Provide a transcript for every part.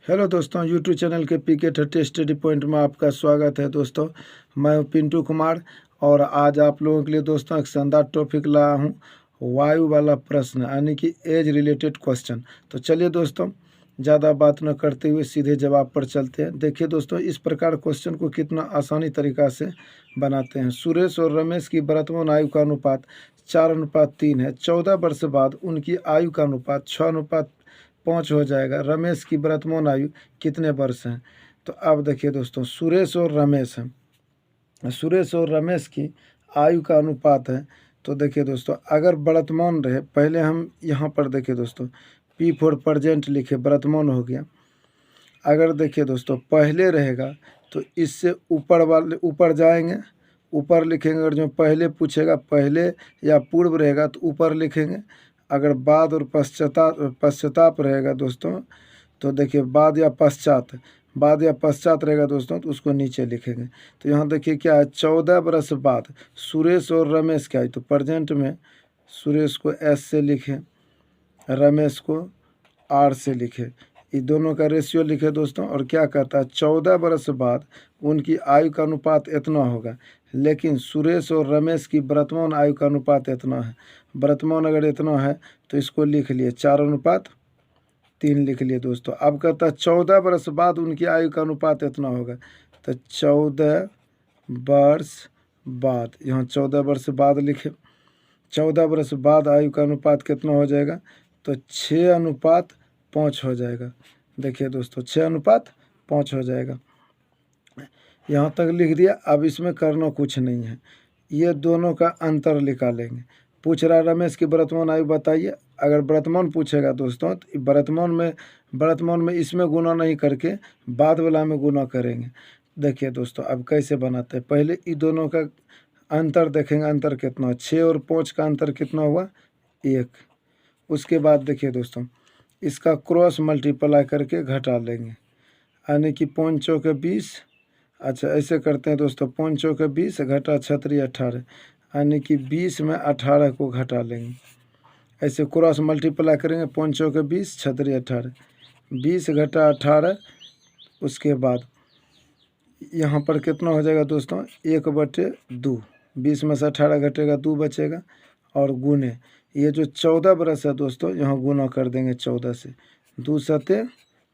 Hello दोस्तों, YouTube channel के पीके 30 study point में आपका स्वागत है। दोस्तों, मैं हूं पिंटू कुमार और आज आप लोगों के लिए दोस्तों एक शानदार टॉपिक लाया हूं, वायु वाला प्रश्न यानी कि एज रिलेटेड क्वेश्चन। तो चलिए दोस्तों, ज़्यादा बात न करते हुए सीधे जवाब पर चलते हैं। देखिए दोस्तों, इस प्रकार क्वेश्चन को कितना आसानी तरीक़ा से बनाते हैं। सुरेश और रमेश की वर्तमान आयु का अनुपात 4:3 है। 14 वर्ष बाद उनकी आयु का अनुपात 6:5 हो जाएगा। रमेश की वर्तमान आयु कितने वर्ष हैं? तो अब देखिए दोस्तों, सुरेश और रमेश हैं। सुरेश और रमेश की आयु का अनुपात है। तो देखिए दोस्तों, अगर वर्तमान रहे, पहले हम यहाँ पर देखिए दोस्तों P4 प्रेजेंट लिखे, वर्तमान हो गया। अगर देखिए दोस्तों पहले रहेगा तो इससे ऊपर जाएंगे, ऊपर लिखेंगे। अगर जो पहले पूछेगा पहले या पूर्व रहेगा तो ऊपर लिखेंगे। अगर बाद और पश्चाताप रहेगा दोस्तों, तो देखिए बाद या पश्चात रहेगा दोस्तों, तो उसको नीचे लिखेंगे। तो यहाँ देखिए क्या है, 14 वर्ष बाद सुरेश और रमेश क्या है, तो प्रेजेंट में सुरेश को S से लिखें, रमेश को R से लिखे। ये दोनों का रेशियो लिखे दोस्तों। और क्या कहता है, 14 वर्ष बाद उनकी आयु का अनुपात इतना होगा, लेकिन सुरेश और रमेश की वर्तमान आयु का अनुपात इतना है। वर्तमान अगर इतना है तो इसको लिख लिए 4:3 लिख लिए दोस्तों। अब कहता है 14 वर्ष बाद उनकी आयु का अनुपात इतना होगा, तो 14 वर्ष बाद, यहाँ 14 वर्ष बाद लिखे। 14 वर्ष बाद आयु का अनुपात कितना हो जाएगा, तो 6:5 हो जाएगा। देखिए दोस्तों 6:5 हो जाएगा। यहाँ तक लिख दिया। अब इसमें करना कुछ नहीं है, ये दोनों का अंतर निकालेंगे। पूछ रहा रमेश की वर्तमान आयु बताइए। अगर वर्तमान पूछेगा दोस्तों तो वर्तमान में इसमें गुना नहीं करके बाद वाला में गुना करेंगे। देखिए दोस्तों अब कैसे बनाते हैं, पहले इन दोनों का अंतर देखेंगे। अंतर कितना, 6 और 5 का अंतर कितना हुआ, 1। उसके बाद देखिए दोस्तों इसका क्रॉस मल्टीप्लाई करके घटा लेंगे, यानी कि 5 चौके 20। अच्छा ऐसे करते हैं दोस्तों, 5 चौके 20 घटा 6 18, यानी कि 20 में 18 को घटा लेंगे। ऐसे क्रॉस मल्टीप्लाई करेंगे, 5 चौके 20 6 18, 20 घटा 18। उसके बाद यहाँ पर कितना हो जाएगा दोस्तों, 1/2। 20 में से 18 घटेगा 2 बचेगा। और गुने ये जो 14 बरस है दोस्तों, यहाँ गुना कर देंगे 14 से। 2 सते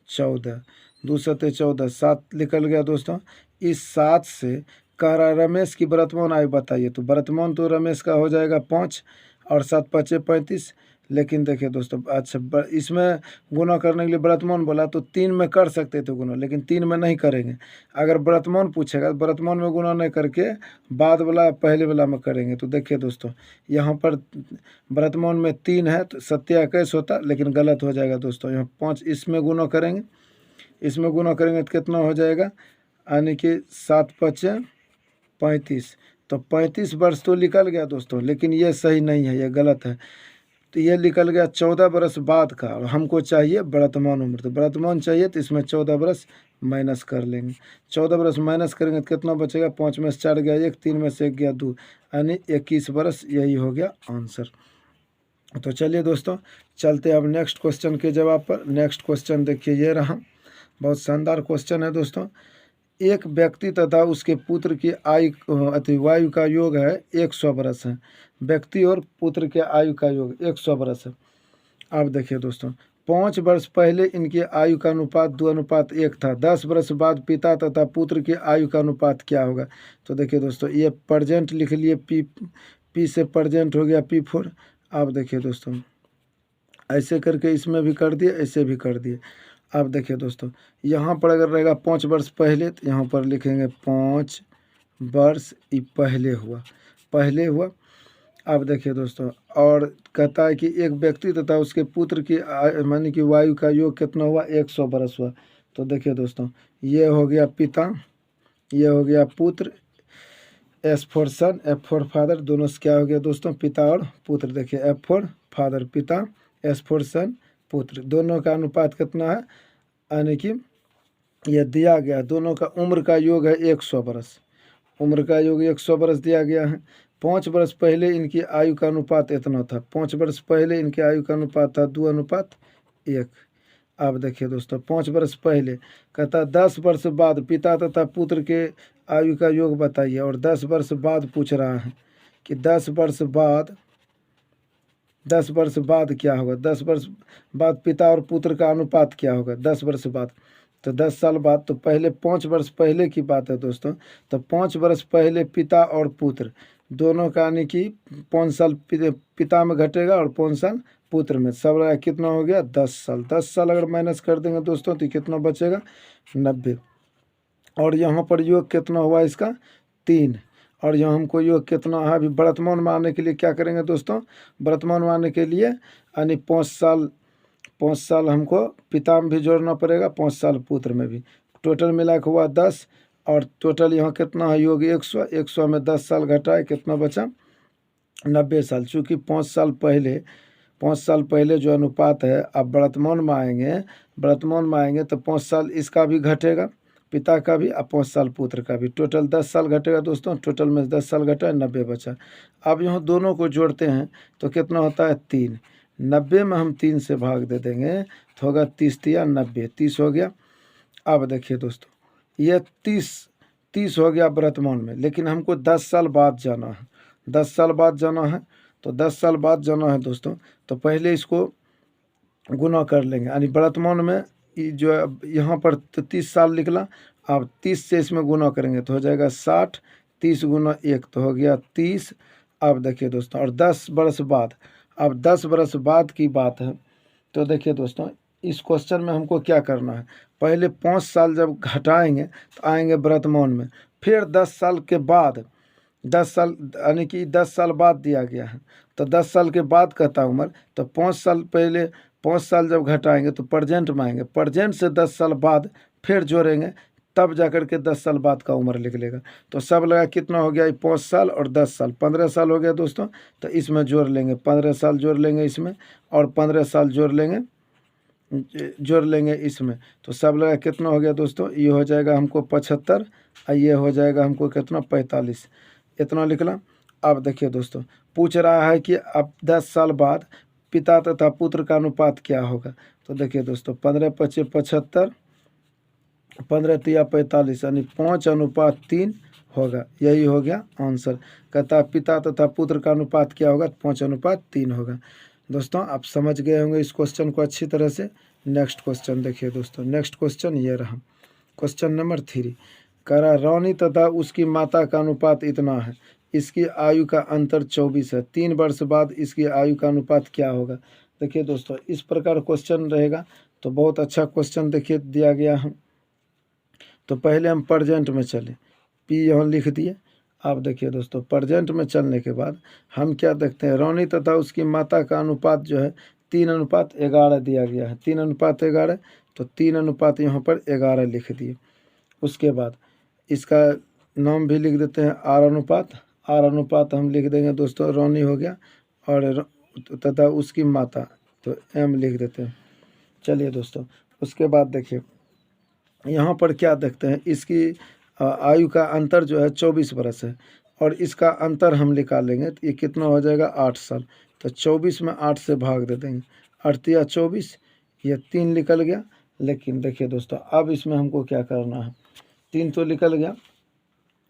14, 2 सते 14, 7 निकल गया दोस्तों। इस 7 से कह रहा रमेश की वर्तमान आयु बताइए। तो वर्तमान तो रमेश का हो जाएगा 5 और 7 5 35। लेकिन देखिए दोस्तों, अच्छा इसमें गुना करने के लिए वर्तमान बोला तो 3 में कर सकते थे गुना, लेकिन 3 में नहीं करेंगे। अगर वर्तमान पूछेगा तो वर्तमान में गुना नहीं करके बाद वाला पहले वाला में करेंगे। तो देखिए दोस्तों यहाँ पर वर्तमान में 3 है तो 27 होता, लेकिन गलत हो जाएगा दोस्तों। यहाँ 5 इसमें गुना करेंगे, इसमें गुना करेंगे तो कितना हो जाएगा, यानी कि 7 5 35। तो 35 वर्ष तो निकल गया दोस्तों, लेकिन ये सही नहीं है, ये गलत है। तो ये निकल गया 14 बरस बाद का, और हमको चाहिए वर्तमान उम्र। तो वर्तमान चाहिए तो इसमें 14 बरस माइनस कर लेंगे। 14 बरस माइनस करेंगे तो कितना बचेगा, 5 में से 4 गया 1, 3 में से 1 गया 2, यानी 21 बरस। यही हो गया आंसर। तो चलिए दोस्तों चलते हैं अब नेक्स्ट क्वेश्चन के जवाब पर। नेक्स्ट क्वेश्चन देखिए ये रहा, बहुत शानदार क्वेश्चन है दोस्तों। एक व्यक्ति तथा उसके पुत्र की वायु का योग है 100 बरस है। व्यक्ति और पुत्र के आयु का योग 100 बरस है। अब देखिए दोस्तों 5 वर्ष पहले इनकी आयु का अनुपात 2:1 था। 10 वर्ष बाद पिता तथा पुत्र की आयु का अनुपात क्या होगा। तो देखिए दोस्तों ये प्रेजेंट लिख लिए, पी से प्रेजेंट हो गया P4। अब देखिए दोस्तों ऐसे करके इसमें भी कर दिए, ऐसे भी कर दिए। अब देखिए दोस्तों यहाँ पर अगर रहेगा 5 वर्ष पहले, तो यहाँ पर लिखेंगे 5 वर्ष ये पहले हुआ। अब देखिए दोस्तों और कहता है कि एक व्यक्ति तथा उसके पुत्र की माने कि वायु का योग कितना हुआ, 100 बरस हुआ। तो देखिए दोस्तों ये हो गया पिता, ये हो गया पुत्र। S for son, F for father, दोनों से क्या हो गया दोस्तों, पिता और पुत्र। देखिए F फॉर फादर पिता, S फॉर सन पुत्र। दोनों का अनुपात कितना है, यानी कि यह दिया गया। दोनों का उम्र का योग है 100 बरस। उम्र का योग 100 बरस दिया गया है। 5 वर्ष पहले इनकी आयु का अनुपात इतना था। 5 वर्ष पहले इनकी आयु का अनुपात था 2:1। अब देखिए दोस्तों 5 वर्ष पहले कहता 10 वर्ष बाद पिता तथा पुत्र के आयु का योग बताइए। और 10 वर्ष बाद पूछ रहा है कि 10 वर्ष बाद क्या होगा, 10 वर्ष बाद पिता और पुत्र का अनुपात क्या होगा 10 वर्ष बाद। तो 10 साल बाद, तो पहले 5 वर्ष पहले की बात है दोस्तों। तो 5 वर्ष पहले पिता और पुत्र दोनों का यानी कि 5 साल पिता में घटेगा और 5 साल पुत्र में, सब लगा कितना हो गया 10 साल। 10 साल अगर माइनस कर देंगे दोस्तों तो कितना बचेगा 90। और यहाँ पर योग कितना हुआ इसका 3। और यहाँ हमको योग कितना है, अभी वर्तमान में आने के लिए क्या करेंगे दोस्तों, वर्तमान में आने के लिए यानी 5 साल हमको पिता में भी जोड़ना पड़ेगा, 5 साल पुत्र में भी। टोटल मिला के हुआ 10। और टोटल यहाँ कितना है योग 100। 100 में 10 साल घटाए कितना बचा 90 साल। चूँकि 5 साल पहले जो अनुपात है, अब वर्तमान में आएंगे तो 5 साल इसका भी घटेगा, पिता का भी, और 5 साल पुत्र का भी। टोटल 10 साल घटेगा दोस्तों। टोटल में 10 साल घटा 90 बचा। अब यहाँ दोनों को जोड़ते हैं तो कितना होता है 3। 90 में हम 3 से भाग दे देंगे तो होगा 30 या 90, 30 हो गया। अब देखिए दोस्तों ये 30 हो गया वर्तमान में, लेकिन हमको 10 साल बाद जाना है। 10 साल बाद जाना है तो 10 साल बाद जाना है दोस्तों, तो पहले इसको गुना कर लेंगे। यानी वर्तमान में जो यहाँ पर 30 साल निकला, अब 30 से इसमें गुना करेंगे तो हो जाएगा 60। 30 गुना 1 तो हो गया 30। अब देखिए दोस्तों, और 10 वर्ष बाद, अब 10 वर्ष बाद की बात है तो देखिए दोस्तों इस क्वेश्चन में हमको क्या करना है, पहले 5 साल जब घटाएंगे तो आएंगे वर्तमान में, फिर 10 साल के बाद, 10 साल यानी कि 10 साल बाद दिया गया है तो 10 साल के बाद कहता उम्र, तो 5 साल पहले 5 साल जब घटाएंगे तो प्रेजेंट में आएंगे, प्रेजेंट से 10 साल बाद फिर जोड़ेंगे तब जाकर के 10 साल बाद का उम्र निकलेगा। तो सब लगा कितना हो गया 5 साल और 10 साल, 15 साल हो गया दोस्तों। तो इसमें जोड़ लेंगे 15 साल जोड़ लेंगे इसमें, और 15 साल जोड़ लेंगे इसमें, तो सब लगा कितना हो गया दोस्तों, ये हो जाएगा हमको 75 और ये हो जाएगा हमको कितना 45, इतना निकला। अब देखिए दोस्तों पूछ रहा है कि अब 10 साल बाद पिता तथा पुत्र का अनुपात क्या होगा। तो देखिए दोस्तों 15 × 5 = 75, 15 × 3 = 45, यानी 5:3 होगा। यही हो गया आंसर। कहता है पिता तथा पुत्र का अनुपात क्या होगा, 5:3 होगा। दोस्तों आप समझ गए होंगे इस क्वेश्चन को अच्छी तरह से। नेक्स्ट क्वेश्चन देखिए दोस्तों, नेक्स्ट क्वेश्चन ये रहा, क्वेश्चन नंबर 3। कह रहा रानी तथा उसकी माता का अनुपात इतना है, इसकी आयु का अंतर 24 है, 3 वर्ष बाद इसकी आयु का अनुपात क्या होगा। देखिए दोस्तों इस प्रकार क्वेश्चन रहेगा तो बहुत अच्छा क्वेश्चन देखिए दिया गया है। तो पहले हम प्रेजेंट में चले, पी यहाँ लिख दिए। अब देखिए दोस्तों प्रेजेंट में चलने के बाद हम क्या देखते हैं, रानी तथा उसकी माता का अनुपात जो है 3:11 दिया गया है, 3:11, तो 3 यहाँ पर 11 लिख दिए। उसके बाद इसका नाम भी लिख देते हैं आर अनुपात हम लिख देंगे दोस्तों, रानी हो गया, और तथा उसकी माता तो एम लिख देते हैं। चलिए दोस्तों उसके बाद देखिए यहाँ पर क्या देखते हैं, इसकी आयु का अंतर जो है 24 वर्ष है, और इसका अंतर हम निकालेंगे तो ये कितना हो जाएगा 8 साल। तो 24 में 8 से भाग दे देंगे, 8 × 24, ये 3 निकल गया। लेकिन देखिए दोस्तों अब इसमें हमको क्या करना है, 3 तो निकल गया,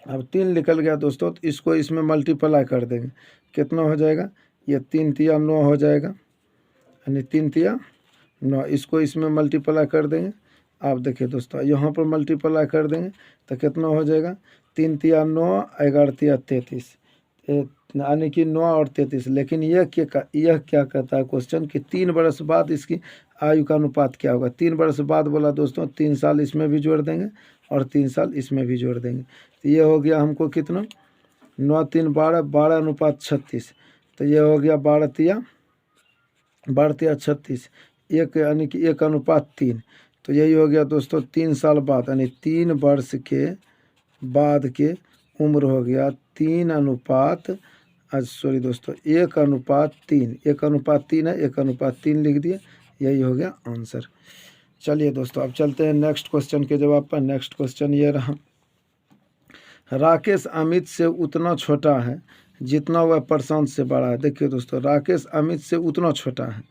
अब 3 निकल गया दोस्तों, तो इसको इसमें मल्टीप्लाई कर देंगे, कितना हो जाएगा, ये 3 × 9 हो जाएगा, यानी 3 × 9, इसको इसमें मल्टीप्लाई कर देंगे। आप देखिए दोस्तों यहाँ पर मल्टीप्लाई कर देंगे तो कितना हो जाएगा, 3 × 9, 11 × 33, यानी कि 9 और 33। लेकिन यह क्या कहता है क्वेश्चन कि 3 वर्ष बाद इसकी आयु का अनुपात क्या होगा। 3 वर्ष बाद बोला दोस्तों, 3 साल इसमें भी जोड़ देंगे और 3 साल इसमें भी जोड़ देंगे। तो ये हो गया हमको कितना, 9 × 3 = 12, 12:36, तो ये हो गया 12 × 36, एक यानी कि 1:3। तो यही हो गया दोस्तों 3 साल बाद, यानी 3 वर्ष के बाद के उम्र हो गया 1:3 है, 1:3 लिख दिए, यही हो गया आंसर। चलिए दोस्तों अब चलते हैं नेक्स्ट क्वेश्चन के जवाब पर। नेक्स्ट क्वेश्चन ये रहा, राकेश अमित से उतना छोटा है जितना वह प्रशांत से बड़ा है। देखिए दोस्तों राकेश अमित से उतना छोटा है,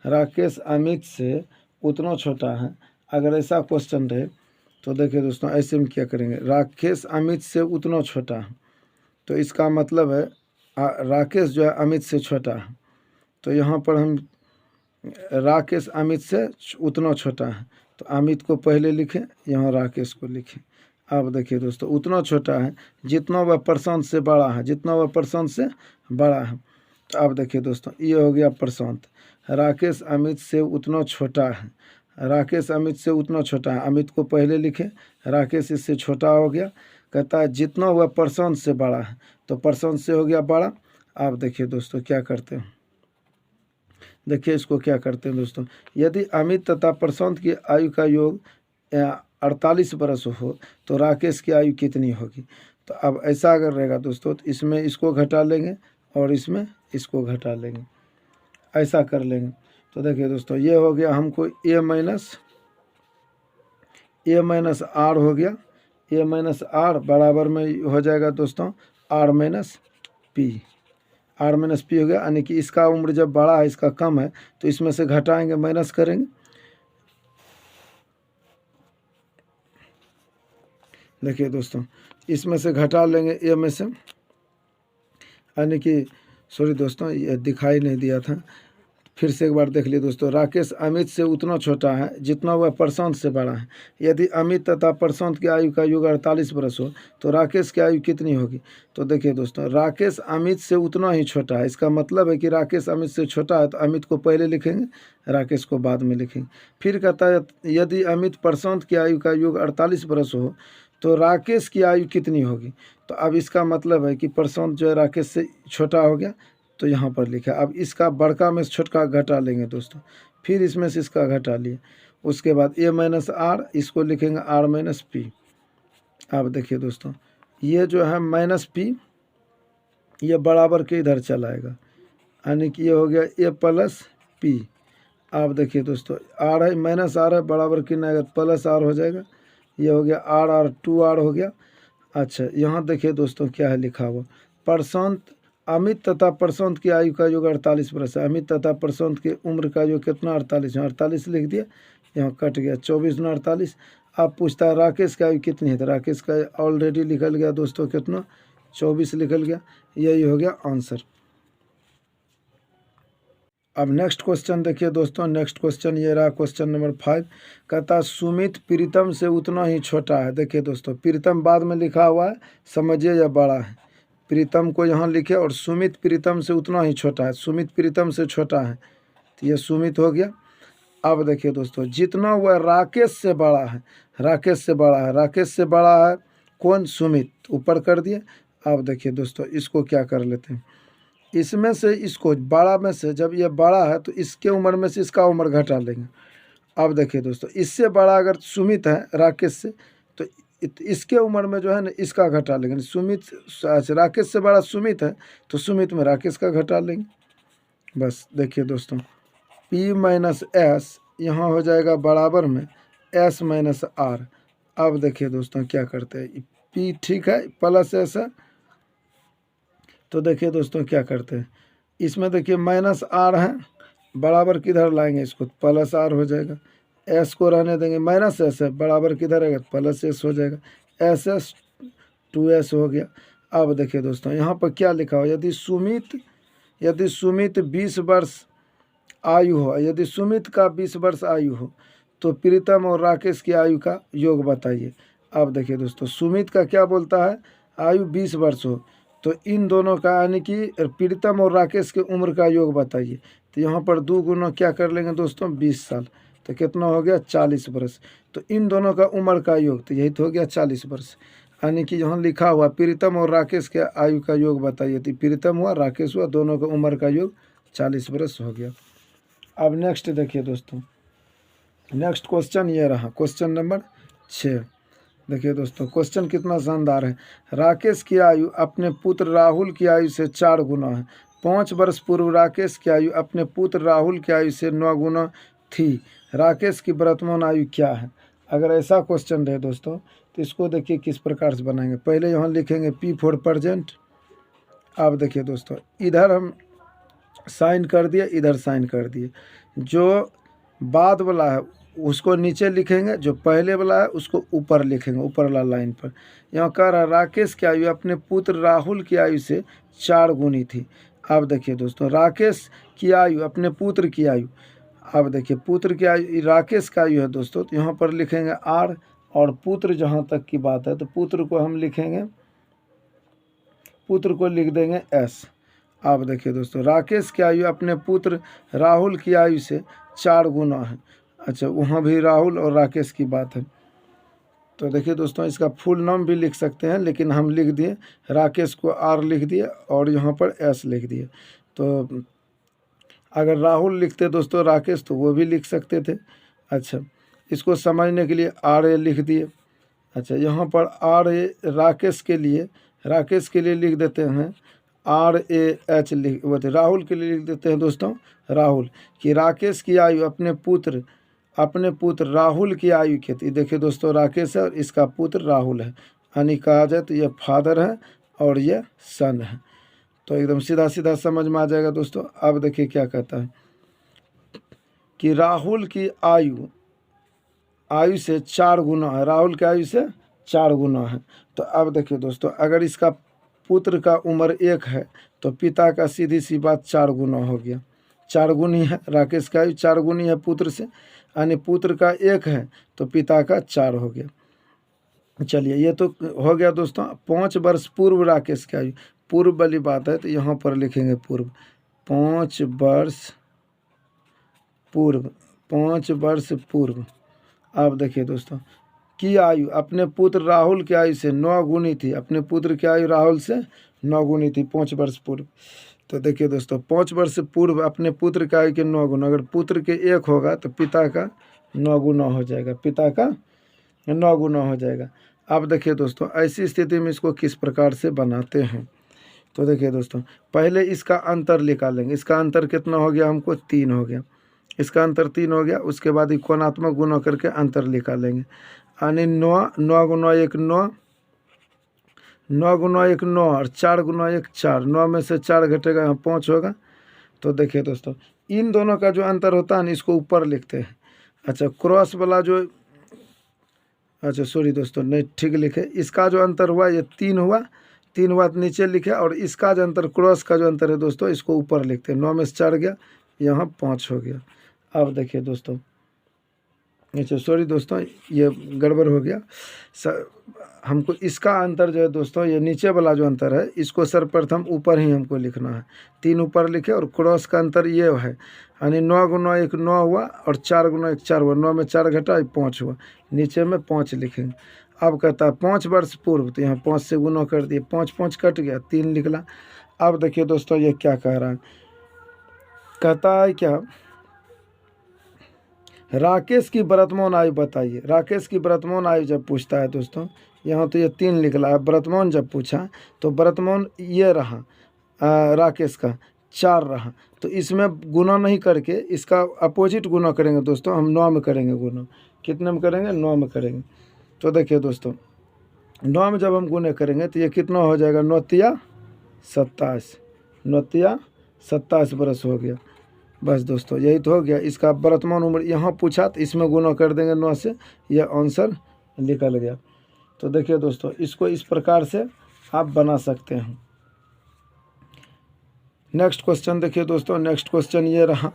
राकेश अमित से उतना छोटा है। अगर ऐसा क्वेश्चन रहे तो देखिए दोस्तों, ऐसे में क्या करेंगे, राकेश अमित से उतना छोटा है, तो इसका मतलब है राकेश जो है अमित से छोटा है। तो यहाँ पर हम राकेश अमित से उतना छोटा है, तो अमित को पहले लिखें, यहाँ राकेश को लिखें। अब देखिए दोस्तों, उतना छोटा है जितना वह प्रशांत से बड़ा है, जितना वह प्रशांत से बड़ा है। तो अब देखिए दोस्तों, ये हो गया प्रशांत। राकेश अमित से उतना छोटा है, राकेश अमित से उतना छोटा है, अमित को पहले लिखें, राकेश इससे छोटा हो गया। कहता है जितना वह प्रशांत से बड़ा है, तो प्रशांत से हो गया बड़ा। अब देखिए दोस्तों क्या करते हैं, देखिए इसको क्या करते हैं दोस्तों, यदि अमित तथा प्रशांत की आयु का योग 48 वर्ष हो तो राकेश की आयु कितनी होगी। तो अब ऐसा अगर रहेगा दोस्तों, तो इसमें इसको घटा लेंगे और इसमें इसको घटा लेंगे, ऐसा कर लेंगे। तो देखिए दोस्तों, ये हो गया हमको ए माइनस आर हो गया, ए माइनस आर बराबर में हो जाएगा दोस्तों R minus P, R minus P हो गया। यानी कि इसका उम्र जब बड़ा है, इसका कम है, तो इसमें से घटाएंगे, माइनस करेंगे। देखिए दोस्तों, इसमें से घटा लेंगे ए में से, यानी कि सॉरी दोस्तों, ये दिखाई नहीं दिया था, फिर से एक बार देख लिए दोस्तों। राकेश अमित से उतना छोटा है जितना वह प्रशांत से बड़ा है। यदि अमित तथा प्रशांत की आयु का योग 48 वर्ष हो तो राकेश की आयु कितनी होगी। तो देखिए दोस्तों, राकेश अमित से उतना ही छोटा है, इसका मतलब है कि राकेश अमित से छोटा है, तो अमित को पहले लिखेंगे, राकेश को बाद में लिखेंगे। फिर कहता है यदि अमित प्रशांत की आयु का योग 48 वर्ष हो तो राकेश की आयु कितनी होगी। तो अब इसका मतलब है कि प्रशांत जो है राकेश से छोटा हो गया, तो यहाँ पर लिखा। अब इसका बड़का में से छोटका घटा लेंगे दोस्तों, फिर इसमें से इसका घटा लिए, उसके बाद ए माइनस आर, इसको लिखेंगे आर माइनस पी। अब देखिए दोस्तों, ये जो है माइनस पी, ये बराबर के इधर चलाएगा, यानी कि ये हो गया ए प्लस पी। अब देखिए दोस्तों, आर है माइनस आर है, बराबर की नहीं प्लस आर हो जाएगा, ये हो गया आर आर 2r हो गया। अच्छा, यहाँ देखिए दोस्तों क्या है लिखा हुआ, प्रशांत अमित तथा प्रशांत की आयु का योग 48 वर्ष है। अमित तथा प्रशांत की उम्र का योग कितना 48 है, 48 लिख दिया, यहाँ कट गया 24 न 48। अब पूछता है राकेश की आयु कितनी है, तो राकेश का ऑलरेडी निकल गया दोस्तों, कितना 24 निकल गया, यही हो गया आंसर। अब नेक्स्ट क्वेश्चन देखिए दोस्तों, नेक्स्ट क्वेश्चन ये रहा क्वेश्चन नंबर 5। कहता सुमित प्रीतम से उतना ही छोटा है। देखिए दोस्तों, प्रीतम बाद में लिखा हुआ है, समझिए यह बड़ा है, प्रीतम को यहाँ लिखे, और सुमित प्रीतम से उतना ही छोटा है, सुमित प्रीतम से छोटा है, तो ये सुमित हो गया। अब देखिए दोस्तों, जितना वह राकेश से बड़ा है, राकेश से बड़ा है, राकेश से बड़ा है कौन, सुमित, ऊपर कर दिए। अब देखिए दोस्तों, इसको क्या कर लेते हैं, इसमें से इसको बड़ा में से, जब ये बड़ा है तो इसके उम्र में से इसका उम्र घटा लेंगे। अब देखिए दोस्तों, इससे बड़ा अगर सुमित है राकेश से, तो इसके उम्र में जो है ना इसका घटा लेंगे। सुमित, राकेश से बड़ा सुमित है, तो सुमित में राकेश का घटा लेंगे। बस देखिए दोस्तों, p माइनस एस यहाँ हो जाएगा बराबर में s माइनस आर। अब देखिए दोस्तों क्या करते हैं, p ठीक है प्लस एस है, तो देखिए दोस्तों क्या करते हैं, इसमें देखिए माइनस आर है, बराबर किधर लाएंगे, इसको प्लस आर हो जाएगा, एस को रहने देंगे, माइनस एस है, बराबर किधर आएगा, प्लस एस हो जाएगा, एस एस 2s हो गया। अब देखिए दोस्तों, यहाँ पर क्या लिखा हो, यदि सुमित 20 वर्ष आयु हो, यदि सुमित का 20 वर्ष आयु हो तो प्रीतम और राकेश की आयु का योग बताइए। अब देखिए दोस्तों, सुमित का क्या बोलता है, आयु 20 वर्ष हो, तो इन दोनों का यानी कि प्रीतम और राकेश के उम्र का योग बताइए। तो यहाँ पर 2 गुना क्या कर लेंगे दोस्तों, 20 साल, तो कितना हो गया 40 वर्ष। तो इन दोनों का उम्र का योग, तो यही तो हो गया 40 वर्ष, यानी कि यहाँ लिखा हुआ प्रीतम और राकेश के आयु का योग बताइए। तो प्रीतम हुआ, राकेश हुआ, दोनों का उम्र का योग 40 वर्ष हो गया। अब नेक्स्ट देखिए दोस्तों, नेक्स्ट क्वेश्चन ये रहा क्वेश्चन नंबर 6। देखिए दोस्तों, क्वेश्चन कितना शानदार है। राकेश की आयु अपने पुत्र राहुल की आयु से 4 गुना है। 5 वर्ष पूर्व राकेश की आयु अपने पुत्र राहुल की आयु से 9 गुना थी। राकेश की वर्तमान आयु क्या है। अगर ऐसा क्वेश्चन रहे दोस्तों, तो इसको देखिए किस प्रकार से बनाएंगे। पहले यहाँ लिखेंगे P फॉर प्रेजेंट। अब देखिए दोस्तों, इधर हम साइन कर दिए, इधर साइन कर दिए। जो बाद वाला है उसको नीचे लिखेंगे, जो पहले वाला है उसको ऊपर लिखेंगे, ऊपर वाला लाइन पर। यहाँ कह रहा है राकेश की आयु अपने पुत्र राहुल की आयु से 4 गुनी थी। अब देखिए दोस्तों, राकेश की आयु अपने पुत्र की आयु, अब देखिए पुत्र की आयु राकेश का आयु है दोस्तों, तो यहाँ पर लिखेंगे R, और पुत्र जहाँ तक की बात है तो पुत्र को हम लिखेंगे, पुत्र को लिख देंगे S। अब देखिए दोस्तों, राकेश की आयु अपने पुत्र राहुल की आयु से 4 गुना है। अच्छा, वहाँ भी राहुल और राकेश की बात है। तो देखिए दोस्तों, इसका फुल नाम भी लिख सकते हैं, लेकिन हम लिख दिए राकेश को R लिख दिए और यहाँ पर S लिख दिए। तो अगर राहुल लिखते दोस्तों राकेश तो वो भी लिख सकते थे। अच्छा, इसको समझने के लिए RA लिख दिए। अच्छा, यहाँ पर RA राकेश के लिए लिख देते हैं RAH लिख, वो राहुल के लिए लिख देते हैं दोस्तों राहुल, कि राकेश की आयु अपने पुत्र राहुल की आयु के थी। देखिए दोस्तों, राकेश है और इसका पुत्र राहुल है, यानी कहा जाए तो ये फादर है और ये सन है। तो एकदम सीधा सीधा समझ में आ जाएगा दोस्तों। अब देखिए क्या कहता है कि राहुल की आयु से 4 गुना है, राहुल की आयु से 4 गुना है। तो अब देखिए दोस्तों, अगर इसका पुत्र का उम्र 1 है तो पिता का सीधी सी बात 4 गुना हो गया, 4 गुनी है। राकेश का आयु 4 गुनी है पुत्र से, यानी पुत्र का 1 है तो पिता का 4 हो गया। चलिए, ये तो हो गया दोस्तों 5 वर्ष पूर्व राकेश की आयु। पूर्व वाली बात है तो यहाँ पर लिखेंगे पूर्व, 5 वर्ष पूर्व। अब देखिए दोस्तों, की आयु अपने पुत्र राहुल की आयु से 9 गुनी थी। अपने पुत्र की आयु राहुल से 9 गुनी थी 5 वर्ष पूर्व। तो देखिए दोस्तों, 5 वर्ष पूर्व अपने पुत्र की आयु के 9 गुना, अगर पुत्र के 1 होगा तो पिता का 9 गुना हो जाएगा, पिता का 9 गुना हो जाएगा। अब देखिए दोस्तों, ऐसी स्थिति में इसको किस प्रकार से बनाते हैं। तो देखिए दोस्तों, पहले इसका अंतर निकालेंगे। इसका अंतर कितना हो गया, हमको 3 हो गया, इसका अंतर 3 हो गया। उसके बाद कोणात्मक गुना करके अंतर निकालेंगे, यानी 9 गुना 1 9, 9 गुना 1 9 और 4 गुना 1 4। 9 में से 4 घटेगा, यहाँ 5 होगा। तो देखिए दोस्तों, इन दोनों का जो अंतर होता है ना, इसको ऊपर लिखते हैं। अच्छा, क्रॉस वाला जो, अच्छा सॉरी दोस्तों, नहीं ठीक लिखे, इसका जो अंतर हुआ ये 3 हुआ, 3 हुआ तो नीचे लिखे, और इसका जो अंतर क्रॉस का जो अंतर है दोस्तों, इसको ऊपर लिखते हैं। 9 में से 4 गया, यहाँ 5 हो गया। अब देखिए दोस्तों, अच्छा सॉरी दोस्तों, ये गड़बड़ हो गया। हमको इसका अंतर जो है दोस्तों, ये नीचे वाला जो अंतर है, इसको सर्वप्रथम ऊपर ही हमको लिखना है। 3 ऊपर लिखे, और क्रॉस का अंतर ये है, यानी 9 गुना 1 9 हुआ और 4 गुना 1 4 हुआ। 9 में 4 घटा 5 हुआ, नीचे में 5 लिखेंगे। अब कहता है 5 वर्ष पूर्व, तो यहाँ 5 से गुना कर दिए, 5 5 कट गया, 3 निकला। अब देखिए दोस्तों, ये क्या कह रहा है, कहता है क्या, राकेश की वर्तमान आयु बताइए। राकेश की वर्तमान आयु जब पूछता है दोस्तों, यहाँ तो ये 3 निकला है, वर्तमान जब पूछा तो वर्तमान ये रहा राकेश का 4 रहा। तो इसमें गुना नहीं करके इसका अपोजिट गुना करेंगे दोस्तों, हम 9 में करेंगे गुना। कितने में करेंगे, 9 में करेंगे। तो देखिए दोस्तों, 9 में जब हम गुने करेंगे तो ये कितना हो जाएगा, 9 तिया 27, 9 तिया 27 बरस हो गया। बस दोस्तों, यही तो हो गया। इसका वर्तमान उम्र यहाँ पूछा तो इसमें गुना कर देंगे 9 से, यह आंसर निकल गया। तो देखिए दोस्तों, इसको इस प्रकार से आप बना सकते हैं। नेक्स्ट क्वेश्चन देखिए दोस्तों, नेक्स्ट क्वेश्चन ये रहा।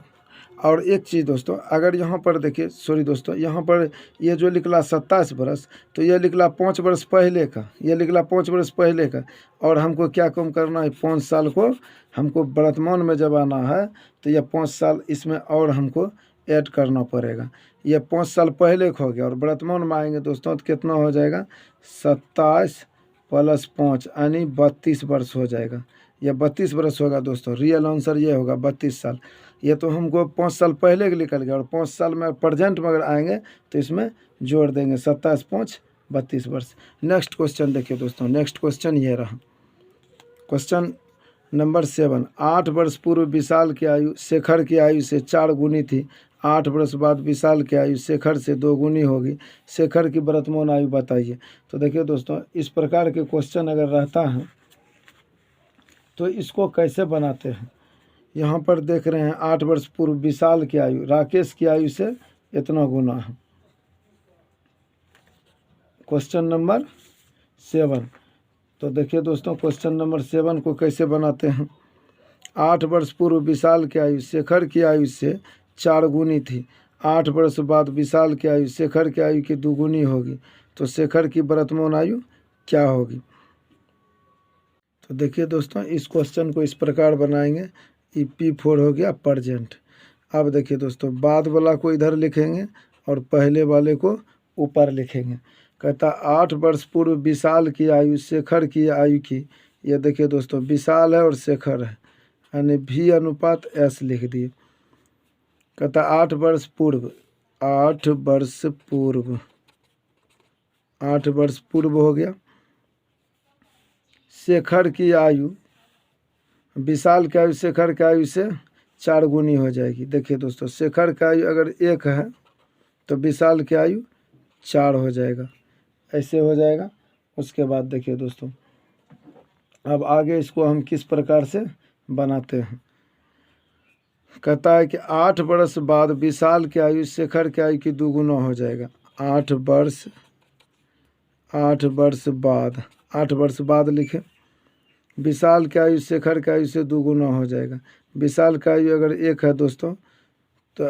और एक चीज़ दोस्तों, अगर यहाँ पर देखिए, सॉरी दोस्तों, यहाँ पर ये जो निकला 27 बरस, तो ये निकला 5 वर्ष पहले का, ये निकला 5 वर्ष पहले का। और हमको क्या कम करना है, 5 साल को हमको वर्तमान में जब आना है तो ये 5 साल इसमें और हमको ऐड करना पड़ेगा। ये 5 साल पहले का हो गया, और वर्तमान में आएंगे दोस्तों तो कितना हो जाएगा, 27 + 5 यानी 32 वर्ष हो जाएगा। यह 32 वर्ष होगा दोस्तों, रियल आंसर ये होगा 32 साल। ये तो हमको 5 साल पहले के निकल गया, और 5 साल में प्रेजेंट में अगर आएंगे तो इसमें जोड़ देंगे 27 5 32 वर्ष। नेक्स्ट क्वेश्चन देखिए दोस्तों, नेक्स्ट क्वेश्चन ये रहा, क्वेश्चन नंबर 7। 8 वर्ष पूर्व विशाल की आयु शेखर की आयु से 4 गुनी थी। 8 वर्ष बाद विशाल की आयु शेखर से 2 गुनी होगी। शेखर की वर्तमान आयु बताइए। तो देखिए दोस्तों, इस प्रकार के क्वेश्चन अगर रहता है तो इसको कैसे बनाते हैं, यहाँ पर देख रहे हैं 8 वर्ष पूर्व विशाल की आयु राकेश की आयु से इतना गुना है। Question number 7। तो देखिए दोस्तों क्वेश्चन नंबर 7 को कैसे बनाते हैं। 8 वर्ष पूर्व विशाल की आयु शेखर की आयु से 4 गुनी थी। 8 वर्ष बाद विशाल की आयु शेखर की आयु की 2 गुनी होगी, तो शेखर की वर्तमान आयु क्या होगी। तो देखिए दोस्तों इस क्वेश्चन को इस प्रकार बनाएंगे। ई P4 हो गया प्रेजेंट। अब देखिए दोस्तों बाद वाला को इधर लिखेंगे और पहले वाले को ऊपर लिखेंगे। कहता 8 वर्ष पूर्व विशाल की आयु शेखर की आयु की, ये देखिए दोस्तों विशाल है और शेखर है, यानी V अनुपात S लिख दिए। कहता 8 वर्ष पूर्व 8 वर्ष पूर्व 8 वर्ष पूर्व हो गया। शेखर की आयु विशाल की आयु शेखर की आयु से 4 गुनी हो जाएगी। देखिए दोस्तों शेखर की आयु अगर 1 है तो विशाल की आयु 4 हो जाएगा, ऐसे हो जाएगा। उसके बाद देखिए दोस्तों अब आगे इसको हम किस प्रकार से बनाते हैं। कहता है कि 8 वर्ष बाद विशाल की आयु शेखर की आयु की 2 गुना हो जाएगा। 8 वर्ष बाद लिखे। विशाल की आयु शेखर की आयु से 2 गुना हो जाएगा। विशाल की आयु अगर 1 है दोस्तों तो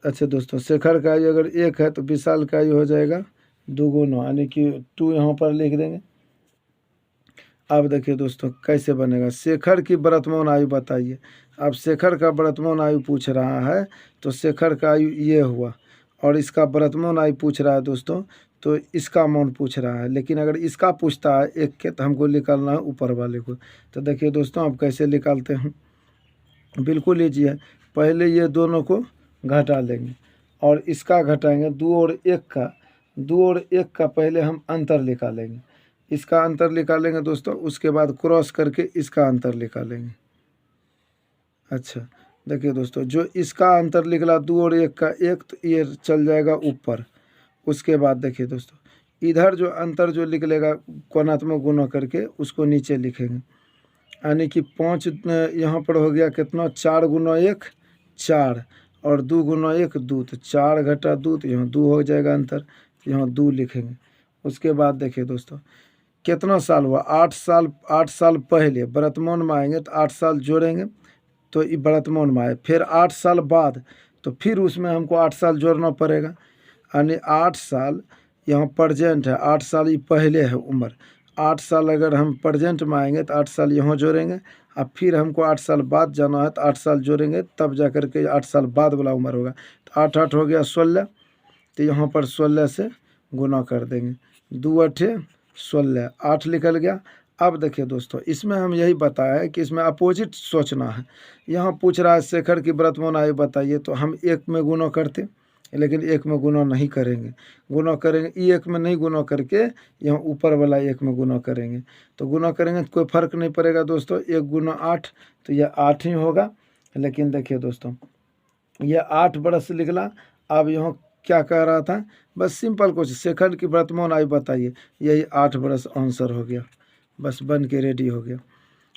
अच्छा दोस्तों शेखर की आयु अगर 1 है तो विशाल की आयु हो जाएगा 2 गुना, यानी कि 2 यहाँ पर लिख देंगे। अब देखिए दोस्तों कैसे बनेगा। शेखर की वर्तमान आयु बताइए। अब शेखर का वर्तमान आयु पूछ रहा है तो शेखर का आयु ये हुआ और इसका वर्तमान आयु पूछ रहा है दोस्तों, तो इसका मान पूछ रहा है। लेकिन अगर इसका पूछता है 1 के तो हमको निकालना है ऊपर वाले को। तो देखिए दोस्तों अब कैसे निकालते हैं। बिल्कुल ईजी है। पहले ये दोनों को घटा लेंगे और इसका घटाएंगे 2 और 1 का पहले हम अंतर निकालेंगे। इसका अंतर निकालेंगे दोस्तों, उसके बाद क्रॉस करके इसका अंतर निकालेंगे। अच्छा देखिए दोस्तों जो इसका अंतर निकला 2 और 1 का 1, तो ये चल जाएगा ऊपर। उसके बाद देखिए दोस्तों इधर जो अंतर जो निकलेगा कोणात्मक गुना करके उसको नीचे लिखेंगे, यानी कि 5 यहाँ पर हो गया कितना 4 गुना 1 4 और 2 गुना 1 2, तो 4 घटा 2 तो यहाँ 2 हो जाएगा अंतर, तो यहाँ 2 लिखेंगे। उसके बाद देखिए दोस्तों कितना साल हुआ 8 साल पहले वर्तमान में आएंगे तो 8 साल जोड़ेंगे तो ये वर्तमान में आए। फिर 8 साल बाद तो फिर उसमें हमको 8 साल जोड़ना पड़ेगा, यानी 8 साल यहाँ प्रेजेंट है, 8 साल ये पहले है उम्र। 8 साल अगर हम प्रेजेंट में आएंगे तो 8 साल यहाँ जोड़ेंगे और फिर हमको 8 साल बाद जाना है तो 8 साल जोड़ेंगे तब जा कर के 8 साल बाद वाला उम्र होगा। तो 8 8 हो गया 16, तो यहाँ पर 16 से गुना कर देंगे। 2 8 16 8 निकल गया। अब देखिए दोस्तों इसमें हम यही बताया है कि इसमें अपोजिट सोचना है। यहाँ पूछ रहा है शेखर की वर्तमान आयु बताइए, तो हम 1 में गुना करते, लेकिन 1 में गुना नहीं करेंगे। गुना करेंगे 1 में नहीं गुना करके यहाँ ऊपर वाला 1 में गुना करेंगे। तो गुना करेंगे तो कोई फ़र्क नहीं पड़ेगा दोस्तों। 1 गुना 8 तो यह 8 ही होगा। लेकिन देखिए दोस्तों यह 8 वर्ष निकला। अब यहाँ क्या कह रहा था, बस सिंपल कुछ शेखर की वर्तमान आयु बताइए, यही 8 वर्ष आंसर हो गया, बस बन के रेडी हो गया।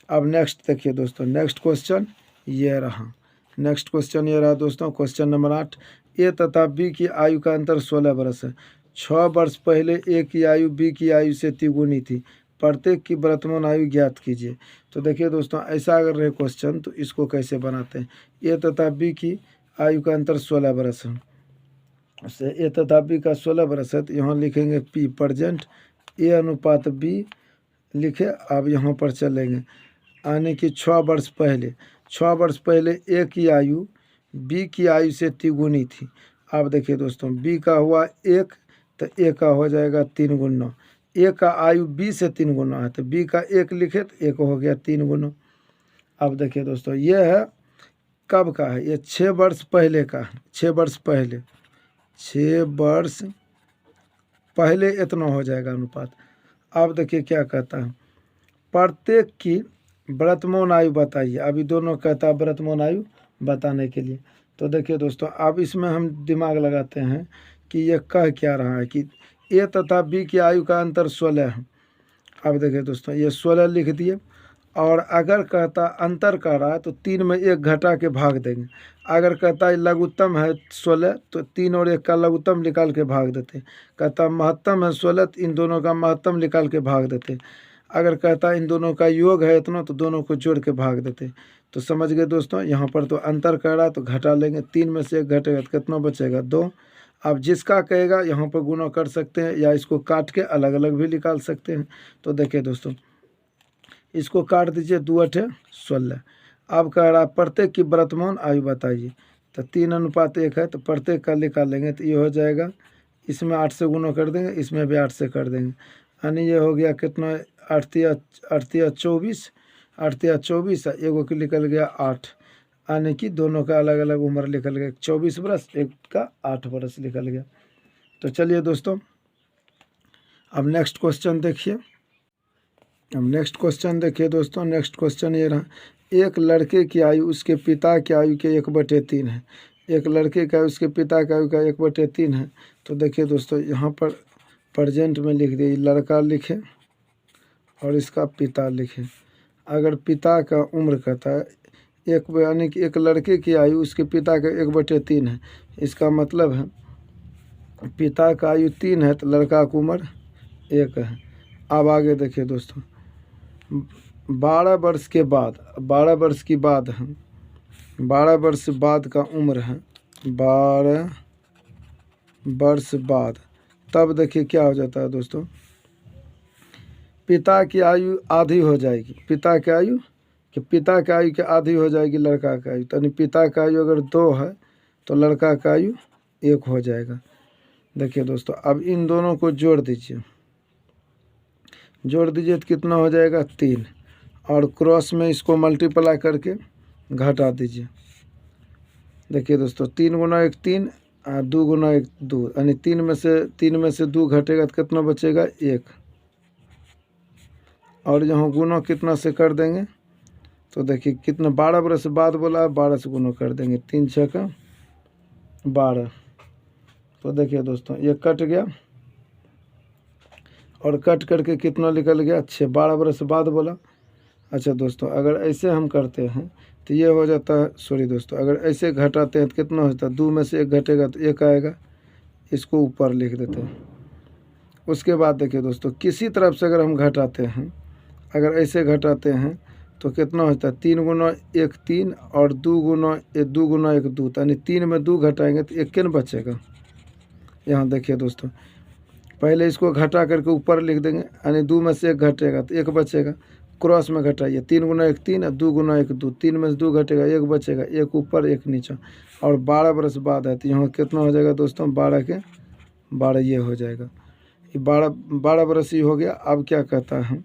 अब नेक्स्ट देखिए दोस्तों नेक्स्ट क्वेश्चन ये रहा। नेक्स्ट क्वेश्चन ये रहा दोस्तों क्वेश्चन नंबर 8। ए तथा बी की आयु का अंतर 16 वर्ष है। 6 वर्ष पहले ए की आयु बी की आयु से तिगुनी थी। प्रत्येक की वर्तमान आयु ज्ञात कीजिए। तो देखिए दोस्तों ऐसा अगर रहे क्वेश्चन तो इसको कैसे बनाते हैं। ए तथा बी की आयु का अंतर 16 वर्ष है। से ए तथा बी का 16 वर्ष है तो यहाँ लिखेंगे पी प्रेजेंट ए अनुपात बी लिखे। अब यहाँ पर चलेंगे, यानी कि 6 वर्ष पहले ए की आयु बी की आयु से तिगुनी थी। अब देखिए दोस्तों बी का हुआ 1 तो ए का हो जाएगा 3 गुना। ए का आयु बी से 3 गुना है तो बी का 1 लिखे तो 1 हो गया 3 गुना। अब देखिए दोस्तों ये है कब का है, ये 6 वर्ष पहले का है। 6 वर्ष पहले इतना हो जाएगा अनुपात। अब देखिए क्या कहता है, प्रत्येक की वर्तमान आयु बताइए। अभी दोनों कहता है वर्तमान आयु बताने के लिए। तो देखिए दोस्तों अब इसमें हम दिमाग लगाते हैं कि ये कह क्या रहा है कि ए तथा बी की आयु का अंतर 16 है। अब देखिए दोस्तों ये 16 लिख दिए और अगर कहता अंतर कह रहा है तो 3 में 1 घटा के भाग देंगे। अगर कहता है लघुत्तम है 16 तो 3 और 1 का लघुत्तम निकाल के भाग देते। कहता महत्तम है 16 तो इन दोनों का महत्तम निकाल के भाग देते। अगर कहता इन दोनों का योग है इतना तो दोनों को जोड़ के भाग देते। तो समझ गए दोस्तों, यहाँ पर तो अंतर कह रहा है तो घटा लेंगे। 3 में से 1 घटेगा तो कितना बचेगा 2। आप जिसका कहेगा यहाँ पर गुना कर सकते हैं या इसको काट के अलग अलग भी निकाल सकते हैं। तो देखिए दोस्तों, इसको काट दीजिए 2 अठे 16। अब कह रहा है प्रत्येक की वर्तमान आयु बताइए। तो 3:1 है तो प्रत्येक का निकालेंगे तो ये हो जाएगा, इसमें 8 से गुना कर देंगे, इसमें भी 8 से कर देंगे। यानी ये हो गया कितना 8 तिया 24, 8 तिया 24, एगो के निकल गया 8। यानी कि दोनों का अलग अलग उम्र निकल गया, 24 बरस, एक का 8 बरस निकल गया। तो चलिए दोस्तों, अब नेक्स्ट क्वेश्चन देखिए। अब नेक्स्ट क्वेश्चन देखिए दोस्तों, नेक्स्ट क्वेश्चन ये रहा, एक लड़के की आयु उसके पिता की आयु के 1/3 है। एक लड़के का उसके पिता की आयु का 1/3 है। तो देखिए दोस्तों, यहाँ पर प्रेजेंट में लिख दिए, लड़का लिखे और इसका पिता लिखे। अगर पिता का उम्र कहता है एक, यानी कि एक लड़के की आयु उसके पिता का 1/3 है। इसका मतलब है पिता का आयु 3 है तो लड़का की उम्र 1 है। अब आगे देखिए दोस्तों, 12 वर्ष के बाद, 12 वर्ष की बात है, 12 वर्ष बाद का उम्र है, 12 वर्ष बाद। तब देखिए क्या हो जाता है दोस्तों, पिता की आयु आधी हो जाएगी। पिता की आयु के आधी हो जाएगी लड़का की आयु। यानी पिता का आयु अगर 2 है तो लड़का का आयु 1 हो जाएगा। देखिए दोस्तों, अब इन दोनों को जोड़ दीजिए, तो कितना हो जाएगा 3, और क्रॉस में इसको मल्टीप्लाई करके घटा दीजिए। देखिए दोस्तों, 3 गुना 1 3, 2 गुना 1 2, यानी 3 में से 2 घटेगा तो कितना बचेगा 1। और यहाँ गुना कितना से कर देंगे तो देखिए कितना 12 वर्ष बाद बोला, 12 से गुना कर देंगे, 3 6 का 12। तो देखिए दोस्तों, ये कट गया और कट करके कितना निकल गया 6, 12 वर्ष बाद बोला। अच्छा दोस्तों, अगर ऐसे हम करते हैं तो ये हो जाता है, सॉरी दोस्तों, अगर ऐसे घटाते हैं तो कितना होता है, 2 में से 1 घटेगा तो 1 आएगा, इसको ऊपर लिख देते हैं। उसके बाद देखिए दोस्तों, किसी तरफ से अगर हम घटाते हैं, अगर ऐसे घटाते हैं तो कितना होता है, 3 गुना 1 3 और 2 गुना 1 2, यानी 3 में 2 घटाएंगे तो 1 न बचेगा। यहाँ देखिए दोस्तों, पहले इसको घटा करके ऊपर लिख देंगे, यानी 2 में से 1 घटेगा तो 1 बचेगा। क्रॉस में घटाइए, 3 गुना 1 3 और 2 गुना 1 2, 3 में से 2 घटेगा 1 बचेगा, 1 ऊपर 1 नीचे। और 12 वर्ष बाद है तो यहाँ कितना हो जाएगा दोस्तों, 12 के 12 ये हो जाएगा। ये 12 वर्ष ही हो गया। अब क्या कहता है,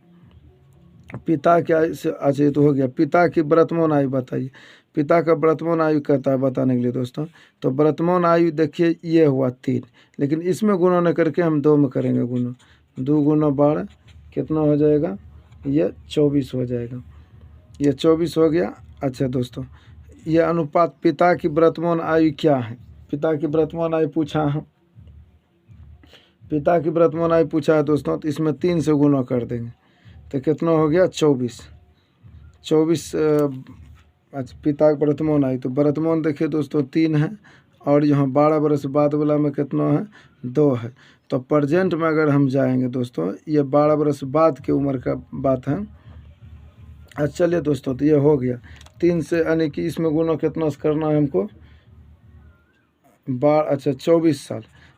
पिता क्या से, अच्छा तो हो गया, पिता की वर्तमान आयु बताइए। पिता का वर्तमान आयु कहता है बताने के लिए दोस्तों। तो वर्तमान आयु देखिए ये हुआ 3, लेकिन इसमें गुना न करके हम 2 में करेंगे गुना। 2 गुना 12 कितना हो जाएगा, ये 24 हो जाएगा। ये 24 हो गया। अच्छा दोस्तों, ये अनुपात पिता की वर्तमान आयु क्या है, पिता की वर्तमान आयु पूछा है, पिता की वर्तमान आयु पूछा है दोस्तों। तो इसमें 3 से गुना कर देंगे तो कितना हो गया 24। अच्छा, पिता का वर्तमान आयु, तो वर्तमान देखिए दोस्तों 3 है, और यहाँ 12 वर्ष बाद वाला में कितना है 2 है। तो प्रेजेंट में अगर हम जाएंगे दोस्तों, ये 12 वर्ष बाद की उम्र का बात है। अच्छा चलिए दोस्तों, तो ये हो गया 3 से, यानी कि इसमें गुना कितना से करना है हमको,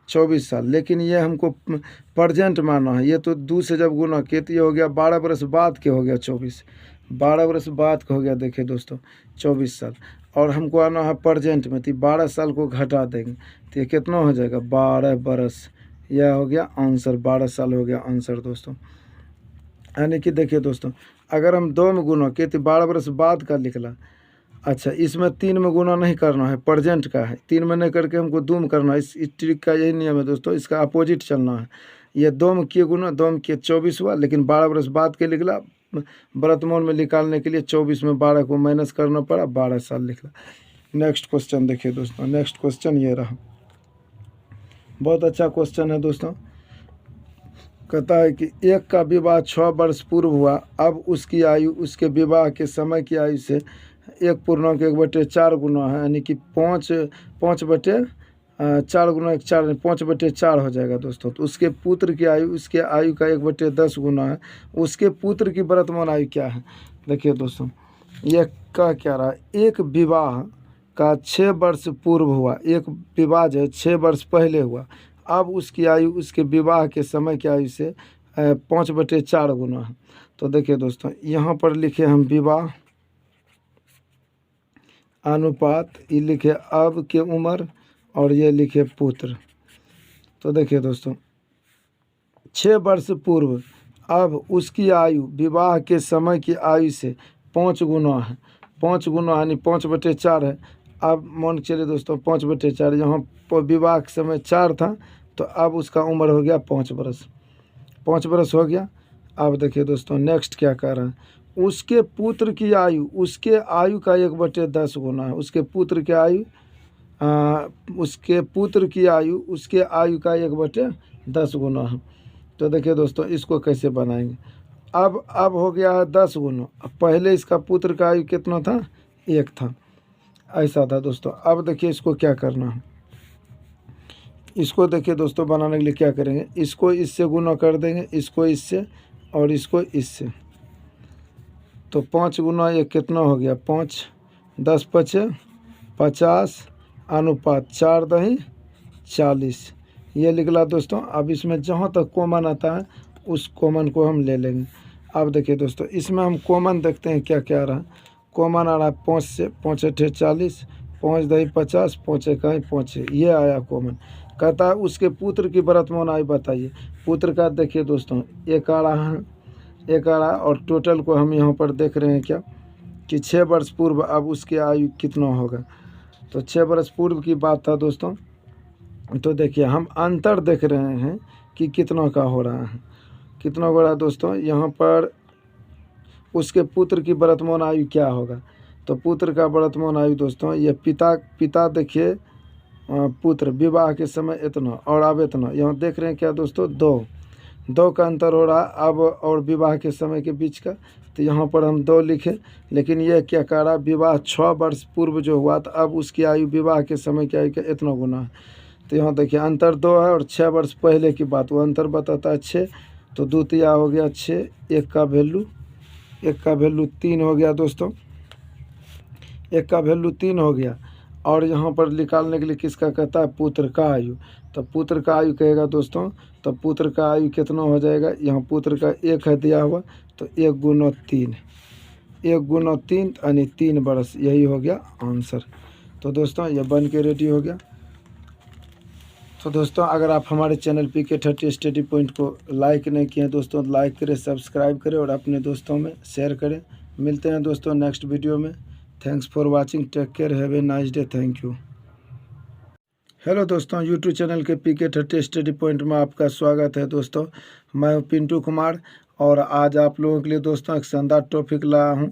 24 साल। लेकिन ये हमको प्रेजेंट माना है, ये तो 2 से जब गुना किए तो ये हो गया 12 वर्ष बाद के हो गया 24, 12 वर्ष बाद का हो गया देखिए दोस्तों 24 साल। और हमको आना है प्रेजेंट में, तो 12 साल को घटा देंगे तो ये कितना हो जाएगा 12 बरस। यह हो गया आंसर, 12 साल हो गया आंसर दोस्तों। यानी कि देखिए दोस्तों, अगर हम 2 में गुना किए तो 12 वर्ष बाद का निकला। अच्छा, इसमें 3 में गुना नहीं करना है, प्रेजेंट का है, 3 में नहीं करके हमको 2 में करना है। इस ट्रिक का यही नियम है दोस्तों, इसका अपोजिट चलना है। ये 2 में किए गुना, 2 में किए 24 हुआ, लेकिन 12 वर्ष बाद के निकला। वर्तमान में निकालने के लिए 24 में 12 को माइनस करना पड़ा, 12 साल निकला। नेक्स्ट क्वेश्चन देखिए दोस्तों, नेक्स्ट क्वेश्चन ये रहा, बहुत अच्छा क्वेश्चन है दोस्तों। कहता है कि एक का विवाह 6 वर्ष पूर्व हुआ, अब उसकी आयु उसके विवाह के समय की आयु से 1.1/4 गुना है, यानी कि 5/4 गुना 1/4 5/4 हो जाएगा दोस्तों। तो उसके पुत्र की आयु उसके आयु का 1/10 गुना है। उसके पुत्र की वर्तमान आयु क्या है? देखिए दोस्तों, यह क्या रहा, एक विवाह का 6 वर्ष पूर्व हुआ, एक विवाह जो है 6 वर्ष पहले हुआ, अब उसकी आयु उसके विवाह के समय की आयु से 5/4 गुना है। तो देखिए दोस्तों, यहाँ पर लिखे हम विवाह अनुपात, ये लिखे अब के उम्र और ये लिखे पुत्र। तो देखिए दोस्तों, 6 वर्ष पूर्व, अब उसकी आयु विवाह के समय की आयु से 5 गुना है। 5 गुना यानी 5/4 है। अब मान के चलिए दोस्तों 5/4, यहाँ पर विवाह के समय 4 था, तो अब उसका उम्र हो गया 5 वर्ष। 5 वर्ष हो गया। अब देखिए दोस्तों, नेक्स्ट क्या कह रहा है, उसके पुत्र की आयु उसके आयु का 1/10 गुना है। उसके पुत्र की आयु उसके पुत्र की आयु उसके आयु का 1/10 गुना है। तो देखिए दोस्तों, इसको कैसे बनाएंगे। अब हो गया है 10 गुना। अब पहले इसका पुत्र का आयु कितना था? 1 था, ऐसा था दोस्तों। अब देखिए इसको क्या करना है। इसको देखिए दोस्तों, बनाने के लिए क्या करेंगे, इसको इससे गुना कर देंगे, इसको इससे और इसको इससे। तो 5 गुना ये कितना हो गया? 5, 10 5 50 अनुपात 4 दही 40, ये निकला दोस्तों। अब इसमें जहाँ तक कॉमन आता है उस कॉमन को हम ले लेंगे। अब देखिए दोस्तों, इसमें हम कॉमन देखते हैं क्या क्या आ रहा है। कॉमन आ रहा है 5 से, 5 8 40, 5 दही 50, 5 1 5, ये आया कॉमन। कहता है उसके पुत्र की वर्तमान आयु बताइए। पुत्र का देखिए दोस्तों, एक आ रहा है, एक आ रहा है, और टोटल को हम यहाँ पर देख रहे हैं क्या कि 6 वर्ष पूर्व अब उसकी आयु कितना होगा। तो 6 वर्ष पूर्व की बात था दोस्तों। तो देखिए हम अंतर देख रहे हैं कि कितना का हो रहा है, कितना हो रहा है दोस्तों। यहाँ पर उसके पुत्र की वर्तमान आयु क्या होगा। तो पुत्र का वर्तमान आयु दोस्तों, ये पिता देखिए, पुत्र विवाह के समय इतना और अब इतना, यहाँ देख रहे हैं क्या दोस्तों, 2 का अंतर हो रहा है अब और विवाह के समय के बीच का। तो यहाँ पर हम 2 लिखें, लेकिन ये क्या कह रहा है, विवाह 6 वर्ष पूर्व जो हुआ था अब उसकी आयु विवाह के समय की आयु का इतना गुना है। तो यहाँ देखिए अंतर 2 है और 6 वर्ष पहले की बात, वो अंतर बताता है 6। तो द्वितीय हो गया 6, एक का वैल्यू 3 हो गया दोस्तों, एक का वैल्यू 3 हो गया। और यहाँ पर निकालने के लिए किसका कहता है, पुत्र का आयु। तो पुत्र का आयु कहेगा दोस्तों, तो पुत्र का आयु कितना हो जाएगा, यहाँ पुत्र का 1 है दिया हुआ, तो 1 गुना 3, 1 गुना 3 यानी 3 वर्ष, यही हो गया आंसर। तो दोस्तों ये बन के रेडी हो गया। तो दोस्तों अगर आप हमारे चैनल PK30 स्टडी पॉइंट को लाइक नहीं किए हैं दोस्तों, लाइक करें, सब्सक्राइब करें और अपने दोस्तों में शेयर करें। मिलते हैं दोस्तों नेक्स्ट वीडियो में। Thanks for watching, take care, have a nice day, thank you. Hello दोस्तों, यूट्यूब चैनल के PK30 स्टडी पॉइंट में आपका स्वागत है दोस्तों। मैं हूं पिंटू कुमार और आज आप लोगों के लिए दोस्तों एक शानदार टॉपिक लाया हूं,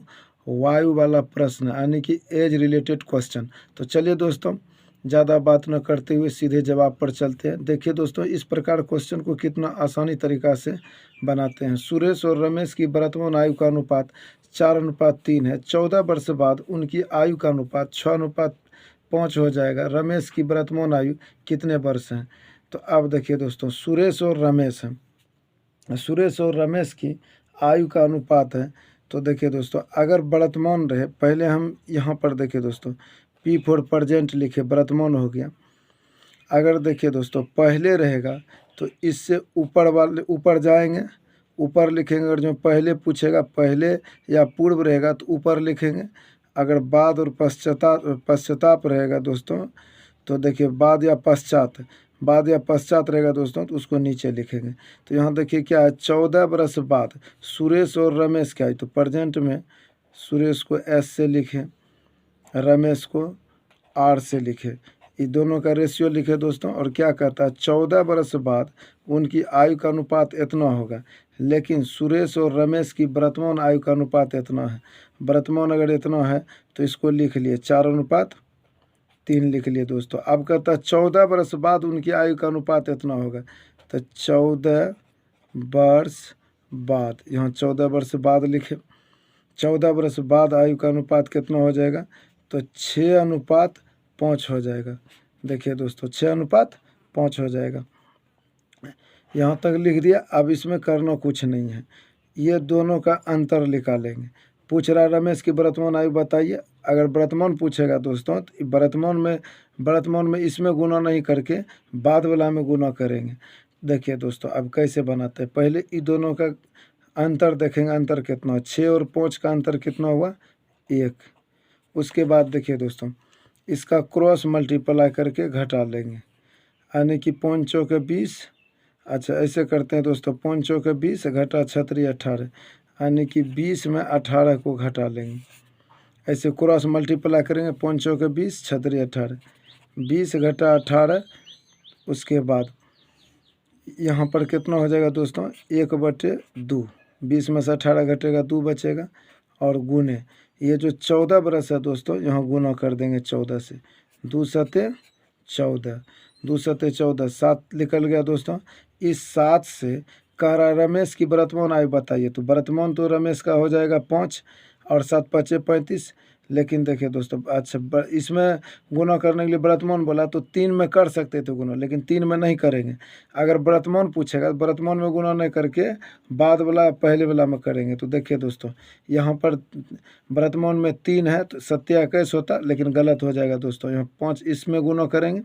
वायु वाला प्रश्न, यानी कि एज रिलेटेड क्वेश्चन। तो चलिए दोस्तों, ज़्यादा बात न करते हुए सीधे जवाब पर चलते हैं। देखिए दोस्तों, इस प्रकार क्वेश्चन को कितना आसानी तरीक़ा से बनाते हैं। सुरेश और रमेश की वर्तमान आयु का अनुपात 4:3 है। 14 वर्ष बाद उनकी आयु का अनुपात 6:5 हो जाएगा। रमेश की वर्तमान आयु कितने वर्ष हैं? तो अब देखिए दोस्तों, सुरेश और रमेश की आयु का अनुपात है। तो देखिए दोस्तों, अगर वर्तमान रहे, पहले हम यहाँ पर देखिए दोस्तों P फॉर प्रेजेंट लिखे, वर्तमान हो गया। अगर देखिए दोस्तों पहले रहेगा तो इससे ऊपर जाएंगे, ऊपर लिखेंगे। अगर जो पहले पूछेगा, पहले या पूर्व रहेगा तो ऊपर लिखेंगे। अगर बाद और पश्चाताप रहेगा दोस्तों, तो देखिए बाद या पश्चात रहेगा दोस्तों, तो उसको नीचे लिखेंगे। तो यहाँ देखिए क्या है, 14 वर्ष बाद सुरेश और रमेश क्या है, तो प्रेजेंट में सुरेश को S से लिखें, रमेश को R से लिखे, ये दोनों का रेशियो लिखे दोस्तों। और क्या कहता है, 14 वर्ष बाद उनकी आयु का अनुपात इतना होगा, लेकिन सुरेश और रमेश की वर्तमान आयु का अनुपात इतना है। वर्तमान अगर इतना है तो इसको लिख लिए 4:3 लिख लिए दोस्तों। अब कहता है 14 वर्ष बाद उनकी आयु का अनुपात इतना होगा, तो 14 वर्ष बाद, यहाँ 14 वर्ष बाद लिखे। 14 वर्ष बाद आयु का अनुपात कितना हो जाएगा, तो 6:5 हो जाएगा। देखिए दोस्तों 6:5 हो जाएगा। यहाँ तक लिख दिया। अब इसमें करना कुछ नहीं है, ये दोनों का अंतर निकालेंगे। पूछ रहा रमेश की वर्तमान आयु बताइए। अगर वर्तमान पूछेगा दोस्तों तो वर्तमान में इसमें गुना नहीं करके बाद वाला में गुना करेंगे। देखिए दोस्तों अब कैसे बनाते हैं, पहले इन दोनों का अंतर देखेंगे। अंतर कितना, 6 और 5 का अंतर कितना हुआ, 1। उसके बाद देखिए दोस्तों इसका क्रॉस मल्टीप्लाई करके घटा लेंगे, यानी कि 5 चौके 20। अच्छा ऐसे करते हैं दोस्तों, 5 चौके 20 घटा 6 18, यानी कि 20 में 18 को घटा लेंगे। ऐसे क्रॉस मल्टीप्लाई करेंगे, 5 चौके 20 6 18, 20 घटा 18। उसके बाद यहाँ पर कितना हो जाएगा दोस्तों, 1/2। 20 में से 18 घटेगा 2 बचेगा, और गुने ये जो 14 बरस है दोस्तों, यहाँ गुना कर देंगे 14 से। 2 सते 14, 2 सते 14, 7 निकल गया दोस्तों। इस 7 से कह रहा रमेश की वर्तमान आयु बताइए, तो वर्तमान तो रमेश का हो जाएगा 5 और 7 5 35। लेकिन देखिए दोस्तों अच्छा इसमें गुना करने के लिए वर्तमान बोला तो 3 में कर सकते थे गुना, लेकिन 3 में नहीं करेंगे। अगर वर्तमान पूछेगा तो वर्तमान में गुना नहीं करके बाद वाला पहले वाला में करेंगे। तो देखिए दोस्तों यहाँ पर वर्तमान में 3 है तो 7 21 होता, लेकिन गलत हो जाएगा दोस्तों। यहाँ 5 इसमें गुना करेंगे,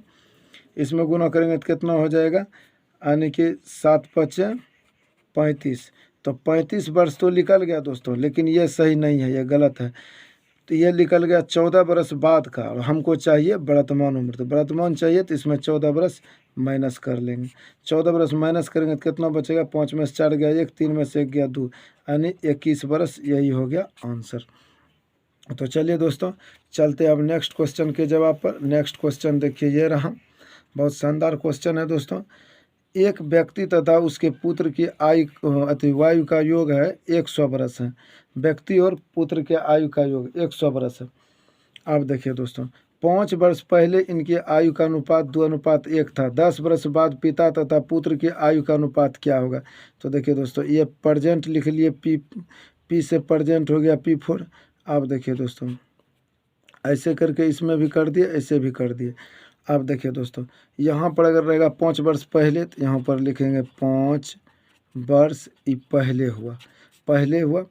इसमें गुना करेंगे तो कितना हो जाएगा, यानी कि 7 5 35। तो 35 वर्ष तो निकल गया दोस्तों, लेकिन ये सही नहीं है, ये गलत है। तो ये निकल गया 14 बरस बाद का, और हमको चाहिए वर्तमान उम्र। तो वर्तमान चाहिए तो इसमें 14 बरस माइनस कर लेंगे। 14 बरस माइनस करेंगे तो कितना बचेगा, 5 में से 4 गया 1, 3 में से 1 गया 2, यानी 21 बरस। यही हो गया आंसर। तो चलिए दोस्तों चलते अब नेक्स्ट क्वेश्चन के जवाब पर। नेक्स्ट क्वेश्चन देखिए ये रहा, बहुत शानदार क्वेश्चन है दोस्तों। एक व्यक्ति तथा उसके पुत्र की वायु का योग है 100 बरस है। व्यक्ति और पुत्र के आयु का योग 100 बरस है। अब देखिए दोस्तों 5 वर्ष पहले इनकी आयु का अनुपात 2:1 था। 10 वर्ष बाद पिता तथा पुत्र की आयु का अनुपात क्या होगा। तो देखिए दोस्तों ये प्रेजेंट लिख लिए, पी से प्रेजेंट हो गया P4। अब देखिए दोस्तों ऐसे करके इसमें भी कर दिए, ऐसे भी कर दिए। अब देखिए दोस्तों यहाँ पर अगर रहेगा 5 वर्ष पहले तो यहाँ पर लिखेंगे 5 वर्ष ये पहले हुआ।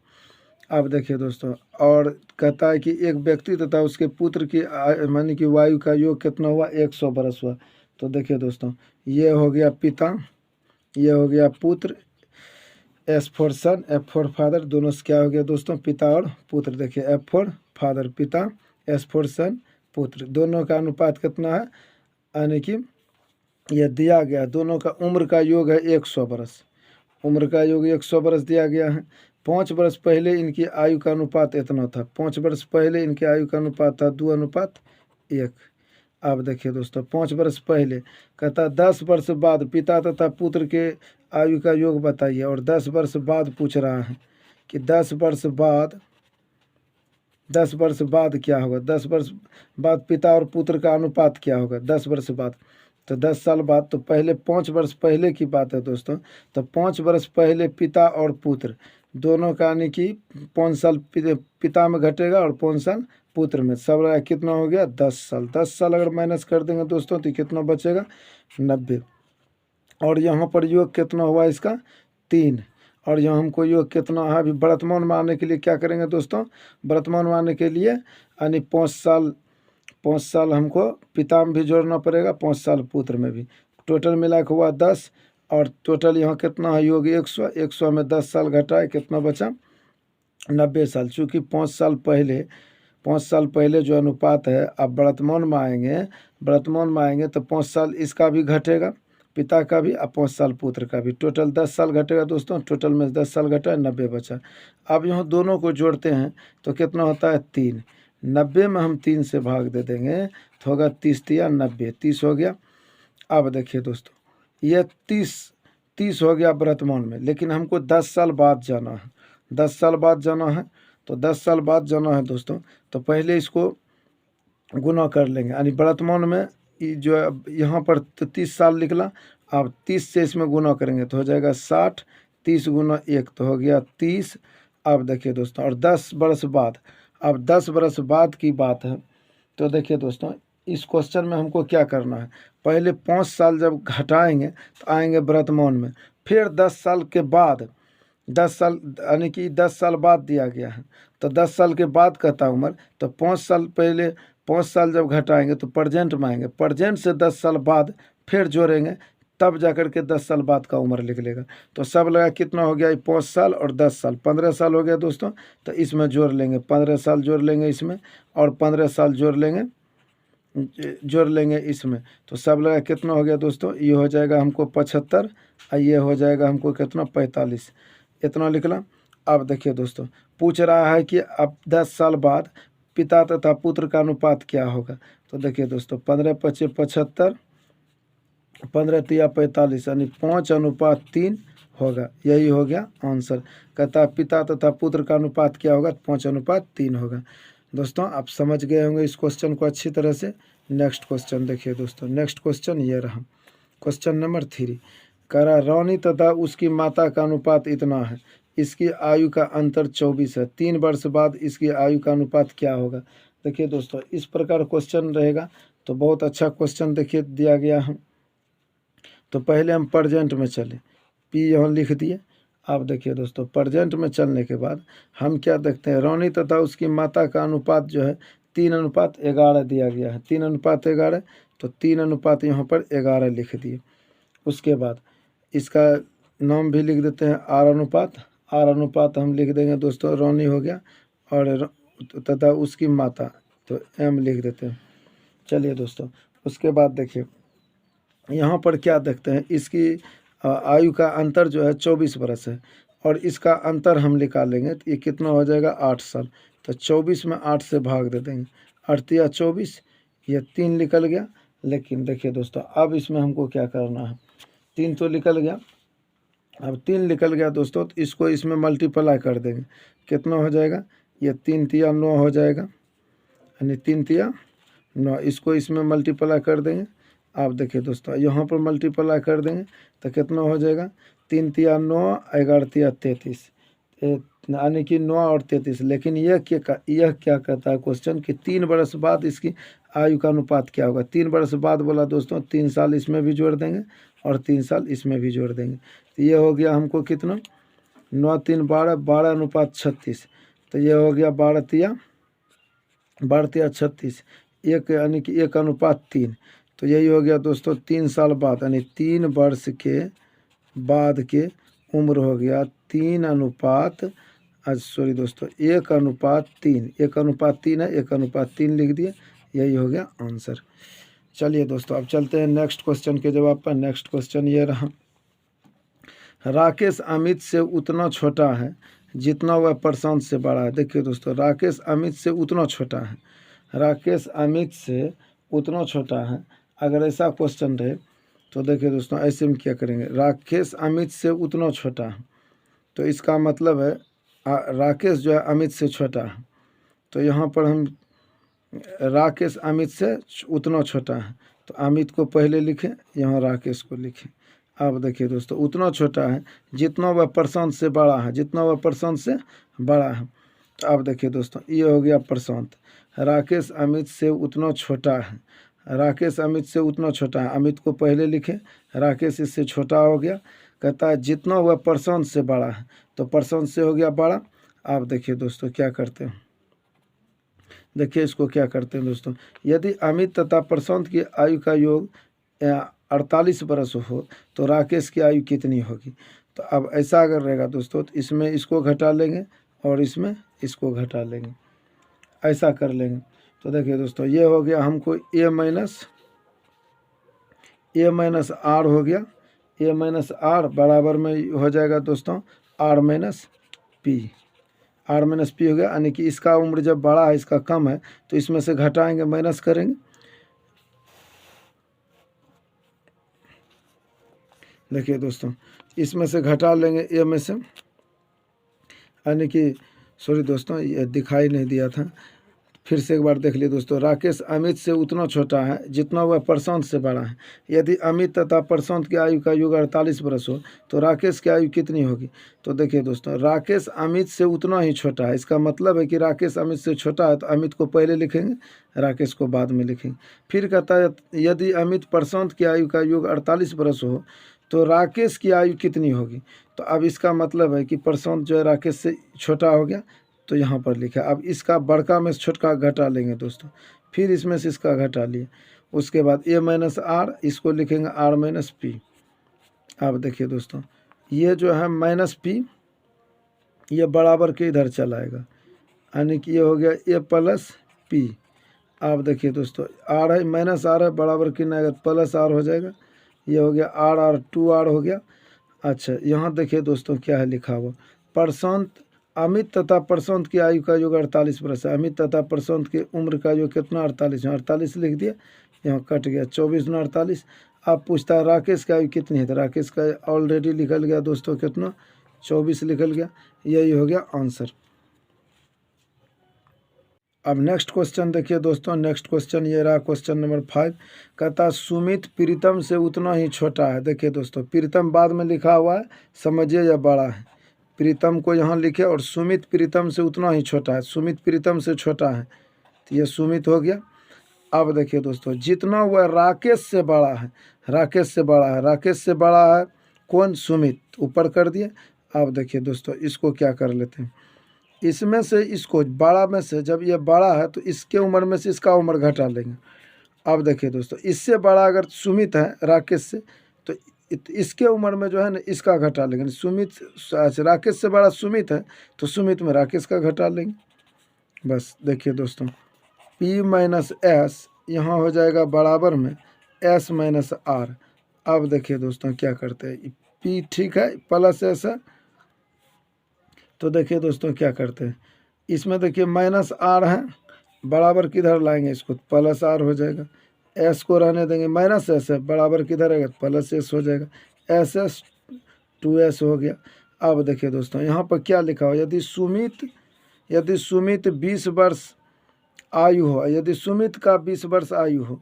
अब देखिए दोस्तों और कहता है कि एक व्यक्ति तथा उसके पुत्र की मानी कि वायु का योग कितना हुआ, 100 बरस हुआ। तो देखिए दोस्तों ये हो गया पिता, ये हो गया पुत्र, S for son, F for father, दोनों से क्या हो गया दोस्तों, पिता और पुत्र। देखिए F फॉर फादर पिता, S फॉर सन पुत्र, दोनों का अनुपात कितना है, यानी कि यह दिया गया। दोनों का उम्र का योग है 100 बरस, उम्र का योग 100 बरस दिया गया है। 5 वर्ष पहले इनकी आयु का अनुपात इतना था। 5 वर्ष पहले इनकी आयु का अनुपात था 2:1। अब देखिए दोस्तों 5 वर्ष पहले कहता 10 वर्ष बाद पिता तथा पुत्र के आयु का योग बताइए, और 10 वर्ष बाद पूछ रहा है कि 10 वर्ष बाद क्या होगा, 10 वर्ष बाद पिता और पुत्र का अनुपात क्या होगा 10 वर्ष बाद। तो 10 साल बाद, तो पहले 5 वर्ष पहले की बात है दोस्तों। तो 5 वर्ष पहले पिता और पुत्र दोनों का, यानी कि 5 साल पिता में घटेगा और 5 साल पुत्र में, सब कितना हो गया 10 साल। 10 साल अगर माइनस कर देंगे दोस्तों तो कितना बचेगा 90। और यहाँ पर योग कितना हुआ इसका 3, और यहाँ हमको योग कितना है, अभी वर्तमान में आने के लिए क्या करेंगे दोस्तों, वर्तमान में आने के लिए यानी 5 साल हमको पिता में भी जोड़ना पड़ेगा, 5 साल पुत्र में भी। टोटल मिला के हुआ 10, और टोटल यहाँ कितना है योग 100 में 10 साल घटाए कितना बचा 90 साल। चूँकि 5 साल पहले जो अनुपात है, अब वर्तमान में आएंगे तो 5 साल इसका भी घटेगा, पिता का भी, और 5 साल पुत्र का भी। टोटल 10 साल घटेगा दोस्तों। टोटल में 10 साल घटा 90 बचा। अब यहाँ दोनों को जोड़ते हैं तो कितना होता है 3। 90 में हम 3 से भाग दे देंगे तो होगा 30 या 90, 30 हो गया। अब देखिए दोस्तों ये 30 हो गया वर्तमान में, लेकिन हमको 10 साल बाद जाना है। 10 साल बाद जाना है तो 10 साल बाद जाना है दोस्तों, तो पहले इसको गुना कर लेंगे, यानी वर्तमान में जो यहाँ पर 30 साल निकला। अब 30 से इसमें गुना करेंगे तो हो जाएगा 60, 30 गुना 1 तो हो गया 30। अब देखिए दोस्तों, और 10 बरस बाद, अब 10 बरस बाद की बात है। तो देखिए दोस्तों, इस क्वेश्चन में हमको क्या करना है, पहले 5 साल जब घटाएंगे तो आएंगे वर्तमान में, फिर 10 साल के बाद, 10 साल यानी कि 10 साल बाद दिया गया है, तो 10 साल के बाद कहता उम्र, तो 5 साल पहले, 5 साल जब घटाएंगे तो प्रेजेंट में आएंगे, प्रेजेंट से 10 साल बाद फिर जोड़ेंगे, तब जाकर के 10 साल बाद का उम्र लिख लेगा। तो सब लगा कितना हो गया, 5 साल और 10 साल, 15 साल हो गया दोस्तों। तो इसमें जोड़ लेंगे, 15 साल जोड़ लेंगे इसमें, और 15 साल जोड़ लेंगे इसमें। तो सब लगा कितना हो गया दोस्तों, ये हो जाएगा हमको 75, और ये हो जाएगा हमको कितना 45, इतना निकला। अब देखिए दोस्तों, पूछ रहा है कि अब 10 साल बाद पिता तथा पुत्र का अनुपात क्या होगा। तो देखिए दोस्तों, 15 × 5 = 75, 15 × 3 = 45, यानी 5:3 होगा। यही हो गया आंसर। कहता पिता तथा पुत्र का अनुपात क्या होगा, 5:3 होगा। दोस्तों आप समझ गए होंगे इस क्वेश्चन को अच्छी तरह से। नेक्स्ट क्वेश्चन देखिए दोस्तों, नेक्स्ट क्वेश्चन ये रहा, क्वेश्चन नंबर 3। कह रहा रानी तथा उसकी माता का अनुपात इतना है, इसकी आयु का अंतर 24 है, 3 वर्ष बाद इसकी आयु का अनुपात क्या होगा। देखिए दोस्तों, इस प्रकार क्वेश्चन रहेगा तो बहुत अच्छा क्वेश्चन देखिए दिया गया है। तो पहले हम प्रेजेंट में चले, पी यहाँ लिख दिए। आप देखिए दोस्तों, प्रेजेंट में चलने के बाद हम क्या देखते हैं, रानी तथा उसकी माता का अनुपात जो है 3:11 दिया गया है, 3:11, तो 3 यहाँ पर 11 लिख दिए। उसके बाद इसका नाम भी लिख देते हैं आर अनुपात हम लिख देंगे दोस्तों, रानी हो गया, और तथा उसकी माता, तो एम लिख देते हैं। चलिए दोस्तों, उसके बाद देखिए यहाँ पर क्या देखते हैं, इसकी आयु का अंतर जो है 24 बरस है, और इसका अंतर हम निकालेंगे तो ये कितना हो जाएगा, 8 साल। तो 24 में 8 से भाग दे देंगे, 8 × 24, ये 3 निकल गया। लेकिन देखिए दोस्तों, अब इसमें हमको क्या करना है, 3 तो निकल गया, अब 3 निकल गया दोस्तों, तो इसको इसमें मल्टीप्लाई कर देंगे, कितना हो जाएगा, ये 3 × 9 हो जाएगा, यानी 3 × 9, इसको इसमें मल्टीप्लाई कर देंगे। आप देखिए दोस्तों, यहाँ पर मल्टीप्लाई कर देंगे तो कितना हो जाएगा, 3 × 9, 11 × 33, यानी कि 9 और 33। लेकिन यह क्या कहता है क्वेश्चन कि 3 वर्ष बाद इसकी आयु का अनुपात क्या होगा। 3 वर्ष बाद बोला दोस्तों, 3 साल इसमें भी जोड़ देंगे और 3 साल इसमें भी जोड़ देंगे। तो ये हो गया हमको कितना, 9 × 3 = 12, 12:36, तो ये हो गया 12 × 36, एक यानी कि 1:3। तो यही हो गया दोस्तों 3 साल बाद, यानी 3 वर्ष के बाद के उम्र हो गया 1:3 दोस्तों 1:3, 1:3 है, 1:3 लिख दिए, यही हो गया आंसर। चलिए दोस्तों, अब चलते हैं नेक्स्ट क्वेश्चन के जवाब पर। नेक्स्ट क्वेश्चन ये रहा, राकेश अमित से उतना छोटा है जितना वह प्रशांत से बड़ा है। देखिए दोस्तों, राकेश अमित से उतना छोटा है, राकेश अमित से उतना छोटा है। अगर ऐसा क्वेश्चन रहे तो देखिए दोस्तों, ऐसे में क्या करेंगे, राकेश अमित से उतना छोटा है, तो इसका मतलब है राकेश जो है अमित से छोटा है। तो यहाँ पर हम राकेश अमित से उतना छोटा है, तो अमित को पहले लिखें, यहाँ राकेश को लिखें। अब देखिए दोस्तों, उतना छोटा है जितना वह प्रशांत से बड़ा है, जितना वह प्रशांत से बड़ा है। तो अब देखिए दोस्तों, ये हो गया प्रशांत, राकेश अमित से उतना छोटा है, राकेश अमित से उतना छोटा है, अमित को पहले लिखें, राकेश इससे छोटा हो गया। कहता है जितना वह प्रशांत से बड़ा है, तो प्रशांत से हो गया बड़ा। आप देखिए दोस्तों क्या करते हैं, देखिए इसको क्या करते हैं दोस्तों, यदि अमित तथा प्रशांत की आयु का योग 48 बरस हो तो राकेश की आयु कितनी होगी। तो अब ऐसा अगर रहेगा दोस्तों, तो इसमें इसको घटा लेंगे और इसमें इसको घटा लेंगे, ऐसा कर लेंगे। तो देखिए दोस्तों, ये हो गया हमको a माइनस आर हो गया, a माइनस आर बराबर में हो जाएगा दोस्तों r minus P, r minus P हो गया। यानी कि इसका उम्र जब बड़ा है, इसका कम है, तो इसमें से घटाएंगे, माइनस करेंगे। देखिए दोस्तों, इसमें से घटा लेंगे a में से, यानी कि सॉरी दोस्तों, ये दिखाई नहीं दिया था, फिर से एक बार देख लिए दोस्तों, राकेश अमित से उतना छोटा है जितना वह प्रशांत से बड़ा है। यदि अमित तथा प्रशांत की आयु का योग 48 वर्ष हो तो राकेश की आयु कितनी होगी? तो देखिए दोस्तों, राकेश अमित से उतना ही छोटा है, इसका मतलब है कि राकेश अमित से छोटा है तो अमित को पहले लिखेंगे, राकेश को बाद में लिखेंगे। फिर कहता है यदि अमित प्रशांत की आयु का योग 48 वर्ष हो तो राकेश की आयु कितनी होगी? तो अब इसका मतलब है कि प्रशांत जो है राकेश से छोटा हो गया, तो यहाँ पर लिखा। अब इसका बड़का में से छोटका घटा लेंगे दोस्तों, फिर इसमें से इसका घटा लिए, उसके बाद a माइनस आर, इसको लिखेंगे r माइनस पी। अब देखिए दोस्तों, ये जो है माइनस पी, ये बराबर के इधर चला आएगा, यानी कि ये हो गया a प्लस पी। अब देखिए दोस्तों, r है माइनस आर है, बराबर के आएगा प्लस r हो जाएगा, ये हो गया r r 2r हो गया। अच्छा, यहाँ देखिए दोस्तों क्या है लिखा हुआ, प्रशांत अमित तथा प्रशांत की आयु का योग 48 वर्ष है। अमित तथा प्रशांत की उम्र का योग कितना? 48। 48 लिख दिया, यहाँ कट गया 24 गुना 48। अब पूछता है राकेश की आयु कितनी है, तो राकेश का ऑलरेडी निकल गया दोस्तों, कितना? 24 निकल गया, यही हो गया आंसर। अब नेक्स्ट क्वेश्चन देखिए दोस्तों, नेक्स्ट क्वेश्चन ये रहा क्वेश्चन नंबर 5। कहता है सुमित प्रीतम से उतना ही छोटा है। देखिए दोस्तों, प्रीतम बाद में लिखा हुआ है, समझिए यह बड़ा है, प्रीतम को यहाँ लिखे, और सुमित प्रीतम से उतना ही छोटा है, सुमित प्रीतम से छोटा है, तो ये सुमित हो गया। अब देखिए दोस्तों, जितना वह राकेश से बड़ा है, राकेश से बड़ा है, राकेश से बड़ा है कौन? सुमित, ऊपर कर दिए। अब देखिए दोस्तों, इसको क्या कर लेते हैं, इसमें से इसको बड़ा में से, जब ये बड़ा है तो इसके उम्र में से इसका उम्र घटा लेंगे। अब देखिए दोस्तों, इससे बड़ा अगर सुमित है राकेश से, तो इसके उम्र में जो है ना इसका घटा लेंगे। सुमित, राकेश से बड़ा सुमित है तो सुमित में राकेश का घटा लेंगे, बस। देखिए दोस्तों, p माइनस एस यहाँ हो जाएगा बराबर में s माइनस आर। अब देखिए दोस्तों क्या करते हैं, p ठीक है प्लस एस है, तो देखिए दोस्तों क्या करते हैं, इसमें देखिए माइनस आर है, बराबर किधर लाएंगे इसको, प्लस आर हो जाएगा। एस को रहने देंगे, माइनस एस है, बराबर किधर आएगा, प्लस एस हो जाएगा, एस एस 2s हो गया। अब देखिए दोस्तों, यहाँ पर क्या लिखा हो, यदि सुमित 20 वर्ष आयु हो, यदि सुमित का 20 वर्ष आयु हो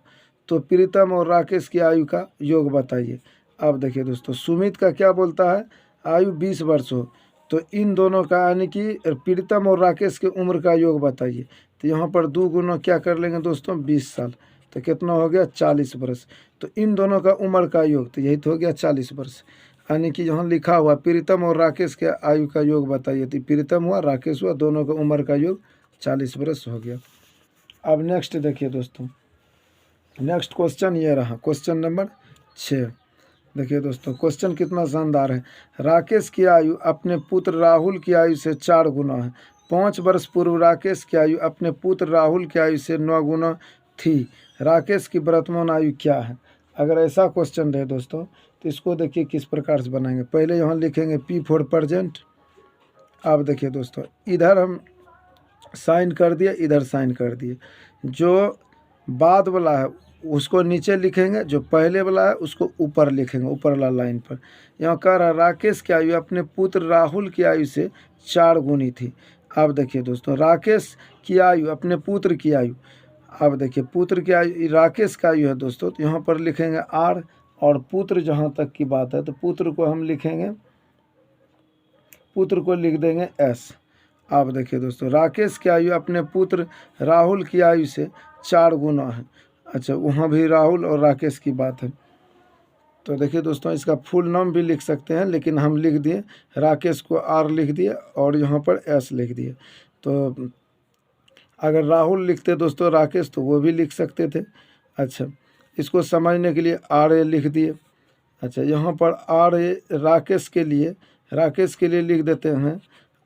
तो प्रीतम और राकेश की आयु का योग बताइए। अब देखिए दोस्तों, सुमित का क्या बोलता है, आयु 20 वर्ष हो, तो इन दोनों का यानी कि प्रीतम और राकेश की उम्र का योग बताइए। तो यहाँ पर 2 गुना क्या कर लेंगे दोस्तों, 20 साल, तो कितना हो गया, 40 वर्ष। तो इन दोनों का उम्र का योग, तो यही तो हो गया 40 वर्ष, यानी कि यहाँ लिखा हुआ प्रीतम और राकेश के आयु का योग बताइए। तो प्रीतम हुआ, राकेश हुआ, दोनों का उम्र का योग 40 वर्ष हो गया। अब नेक्स्ट देखिए दोस्तों, नेक्स्ट क्वेश्चन ये रहा क्वेश्चन नंबर 6। देखिए दोस्तों, क्वेश्चन कितना शानदार है। राकेश की आयु अपने पुत्र राहुल की आयु से 4 गुना है। 5 वर्ष पूर्व राकेश की आयु अपने पुत्र राहुल की आयु से 9 गुना थी। राकेश की वर्तमान आयु क्या है? अगर ऐसा क्वेश्चन रहे दोस्तों, तो इसको देखिए किस प्रकार से बनाएंगे। पहले यहाँ लिखेंगे P फॉर प्रेजेंट। अब देखिए दोस्तों, इधर हम साइन कर दिए, इधर साइन कर दिए, जो बाद वाला है उसको नीचे लिखेंगे, जो पहले वाला है उसको ऊपर लिखेंगे, ऊपर वाला लाइन पर। यहाँ कह रहा राकेश की आयु अपने पुत्र राहुल की आयु से 4 गुनी थी। अब देखिए दोस्तों, राकेश की आयु अपने पुत्र की आयु, अब देखिए पुत्र की आयु, राकेश का आयु है दोस्तों, तो यहाँ पर लिखेंगे R, और पुत्र जहाँ तक की बात है तो पुत्र को हम लिखेंगे, पुत्र को लिख देंगे S। अब देखिए दोस्तों, राकेश की आयु अपने पुत्र राहुल की आयु से 4 गुना है। अच्छा, वहाँ भी राहुल और राकेश की बात है, तो देखिए दोस्तों, इसका फुल नाम भी लिख सकते हैं, लेकिन हम लिख दिए, राकेश को R लिख दिए और यहाँ पर S लिख दिए। तो अगर राहुल लिखते दोस्तों राकेश, तो वो भी लिख सकते थे। अच्छा, इसको समझने के लिए RA लिख दिए। अच्छा, यहाँ पर RA राकेश के लिए लिख देते हैं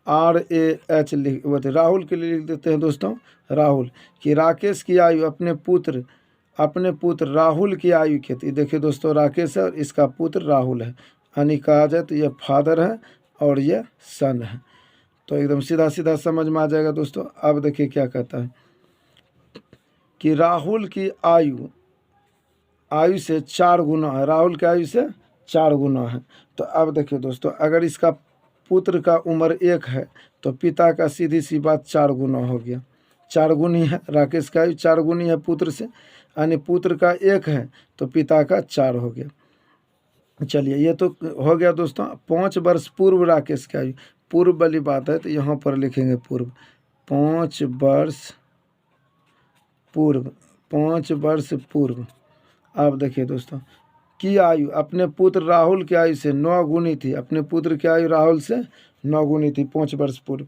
RAH लिख, वो राहुल के लिए लिख देते हैं दोस्तों राहुल, कि राकेश की आयु अपने पुत्र राहुल की आयु की थी। देखिए दोस्तों, राकेश है और इसका पुत्र राहुल है, यानी कहा जाए तो ये फादर है और ये सन है। तो एकदम सीधा सीधा समझ में आ जाएगा दोस्तों। अब देखिए क्या कहता है कि राहुल की आयु से 4 गुना है, राहुल की आयु से 4 गुना है। तो अब देखिए दोस्तों, अगर इसका पुत्र का उम्र 1 है तो पिता का सीधी सी बात 4 गुना हो गया। 4 गुनी है, राकेश की आयु 4 गुनी है पुत्र से, यानी पुत्र का 1 है तो पिता का 4 हो गया। चलिए ये तो हो गया दोस्तों 5 वर्ष पूर्व राकेश की आयु। पूर्व वाली बात है तो यहाँ पर लिखेंगे पूर्व, 5 वर्ष पूर्व, 5 वर्ष पूर्व। अब देखिए दोस्तों की आयु अपने पुत्र राहुल की आयु से 9 गुनी थी, अपने पुत्र की आयु राहुल से 9 गुनी थी 5 वर्ष पूर्व।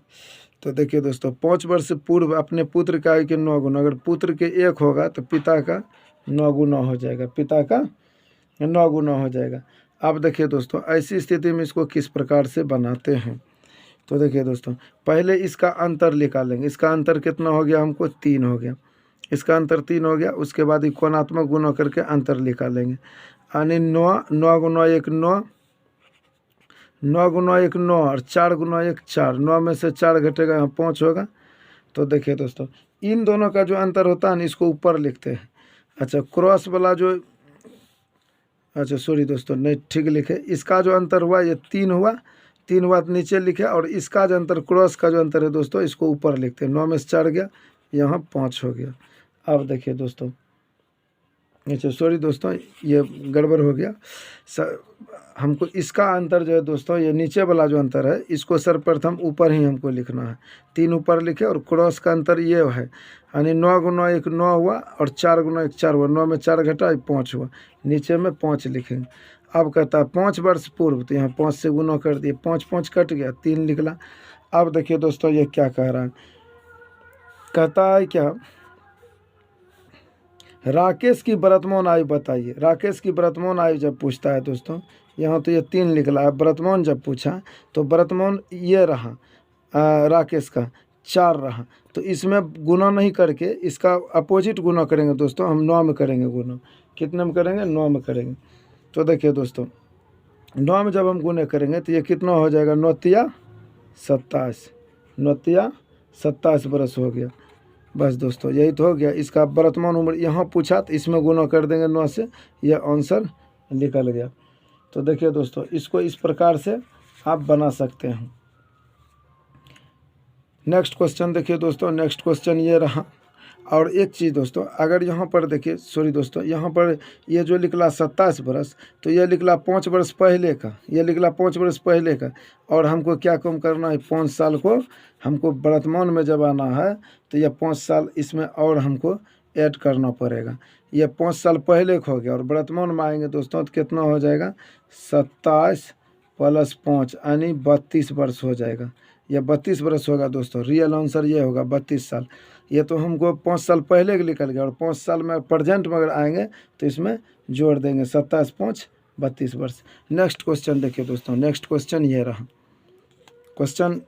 तो देखिए दोस्तों 5 वर्ष पूर्व अपने पुत्र की आयु के 9 गुना, अगर पुत्र के 1 होगा तो पिता का 9 गुना हो जाएगा, पिता का 9 गुना हो जाएगा। अब देखिए दोस्तों ऐसी स्थिति में इसको किस प्रकार से बनाते हैं, तो देखिए दोस्तों पहले इसका अंतर निकालेंगे। इसका अंतर कितना हो गया, हमको 3 हो गया, इसका अंतर 3 हो गया। उसके बाद कोणात्मक गुणा करके अंतर निकालेंगे, यानी 9 गुना 1 9, 9 गुना 1 9 और 4 गुना 1 4, 9 में से 4 घटेगा यहाँ 5 होगा। तो देखिए दोस्तों इन दोनों का जो अंतर होता है ना इसको ऊपर लिखते हैं। अच्छा क्रॉस वाला जो, अच्छा सॉरी दोस्तों नहीं ठीक लिखे, इसका जो अंतर हुआ ये 3 हुआ, 3 हुआ तो नीचे लिखे, और इसका जो अंतर क्रॉस का जो अंतर है दोस्तों इसको ऊपर लिखते हैं। 9 में से 4 गया, यहाँ 5 हो गया। अब देखिए दोस्तों, अच्छा सॉरी दोस्तों ये गड़बड़ हो गया हमको इसका अंतर जो है दोस्तों ये नीचे वाला जो अंतर है इसको सर्वप्रथम ऊपर ही हमको लिखना है। 3 ऊपर लिखे और क्रॉस का अंतर ये है, यानी 9 गुना 1 9 हुआ और 4 गुना 1 4 हुआ, 9 में 4 घटा 5 हुआ, नीचे में 5 लिखेंगे। अब कहता है 5 वर्ष पूर्व, तो यहाँ 5 से गुना कर दिए, 5 5 कट गया, 3 निकला। अब देखिए दोस्तों ये क्या कह रहा है, कहता है क्या, राकेश की वर्तमान आयु बताइए। राकेश की वर्तमान आयु जब पूछता है दोस्तों, यहाँ तो ये 3 निकला है, वर्तमान जब पूछा तो वर्तमान ये रहा राकेश का 4 रहा, तो इसमें गुना नहीं करके इसका अपोजिट गुना करेंगे दोस्तों, हम 9 में करेंगे गुना। कितने में करेंगे, 9 में करेंगे। तो देखिए दोस्तों 9 में जब हम गुने करेंगे तो ये कितना हो जाएगा, 9 तिया 27, 9 तिया 27 बरस हो गया। बस दोस्तों यही तो हो गया। इसका वर्तमान उम्र यहाँ पूछा तो इसमें गुना कर देंगे 9 से, यह आंसर निकल गया। तो देखिए दोस्तों इसको इस प्रकार से आप बना सकते हैं। नेक्स्ट क्वेश्चन देखिए दोस्तों, नेक्स्ट क्वेश्चन ये रहा। और एक चीज़ दोस्तों, अगर यहाँ पर देखिए, सॉरी दोस्तों यहाँ पर ये जो निकला 27 बरस, तो ये निकला 5 वर्ष पहले का, ये निकला 5 वर्ष पहले का। और हमको क्या कम करना है, 5 साल को हमको वर्तमान में जब आना है तो यह 5 साल इसमें और हमको ऐड करना पड़ेगा। ये 5 साल पहले का हो गया और वर्तमान में आएंगे दोस्तों तो कितना हो जाएगा, 27 + 5 यानी 32 वर्ष हो जाएगा। यह 32 वर्ष होगा दोस्तों, रियल आंसर ये होगा 32 साल। ये तो हमको 5 साल पहले के निकल गया, और 5 साल में प्रेजेंट में अगर आएंगे तो इसमें जोड़ देंगे 27 5 32 वर्ष। नेक्स्ट क्वेश्चन देखिए दोस्तों, नेक्स्ट क्वेश्चन ये रहा, क्वेश्चन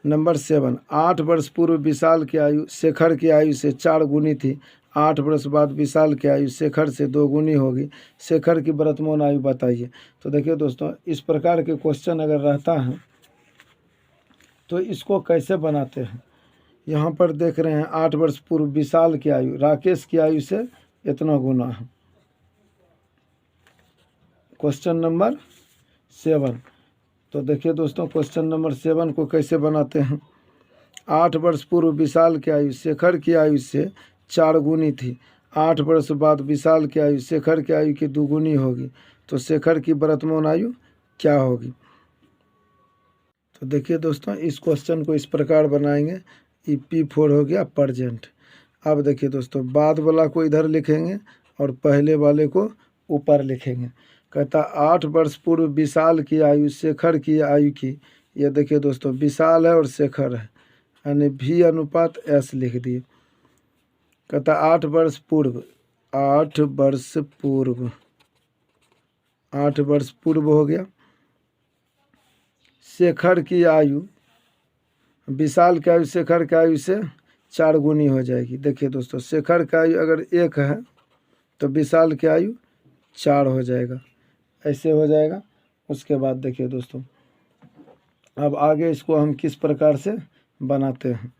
नंबर 7। 8 वर्ष पूर्व विशाल की आयु शेखर की आयु से 4 गुनी थी, 8 वर्ष बाद विशाल की आयु शेखर से 2 गुनी होगी, शेखर की वर्तमान आयु बताइए। तो देखिए दोस्तों इस प्रकार के क्वेश्चन अगर रहता है तो इसको कैसे बनाते हैं। यहाँ पर देख रहे हैं 8 वर्ष पूर्व विशाल की आयु राकेश की आयु से इतना गुना है। क्वेश्चन नंबर 7, तो देखिए दोस्तों क्वेश्चन नंबर 7 को कैसे बनाते हैं। 8 वर्ष पूर्व विशाल की आयु शेखर की आयु से 4 गुनी थी, 8 वर्ष बाद विशाल की आयु शेखर की आयु की 2 गुनी होगी, तो शेखर की वर्तमान आयु क्या होगी। तो देखिए दोस्तों इस क्वेश्चन को इस प्रकार बनाएंगे, P4 हो गया प्रेजेंट। अब देखिए दोस्तों बाद वाला को इधर लिखेंगे और पहले वाले को ऊपर लिखेंगे। कहता 8 वर्ष पूर्व विशाल की आयु शेखर की आयु की, ये देखिए दोस्तों विशाल है और शेखर है, यानी V/S लिख दिए। कहता 8 वर्ष पूर्व, 8 वर्ष पूर्व, 8 वर्ष पूर्व हो गया, शेखर की आयु विशाल की आयु शेखर की आयु से 4 गुनी हो जाएगी। देखिए दोस्तों शेखर की आयु अगर 1 है तो विशाल की आयु 4 हो जाएगा, ऐसे हो जाएगा। उसके बाद देखिए दोस्तों अब आगे इसको हम किस प्रकार से बनाते हैं।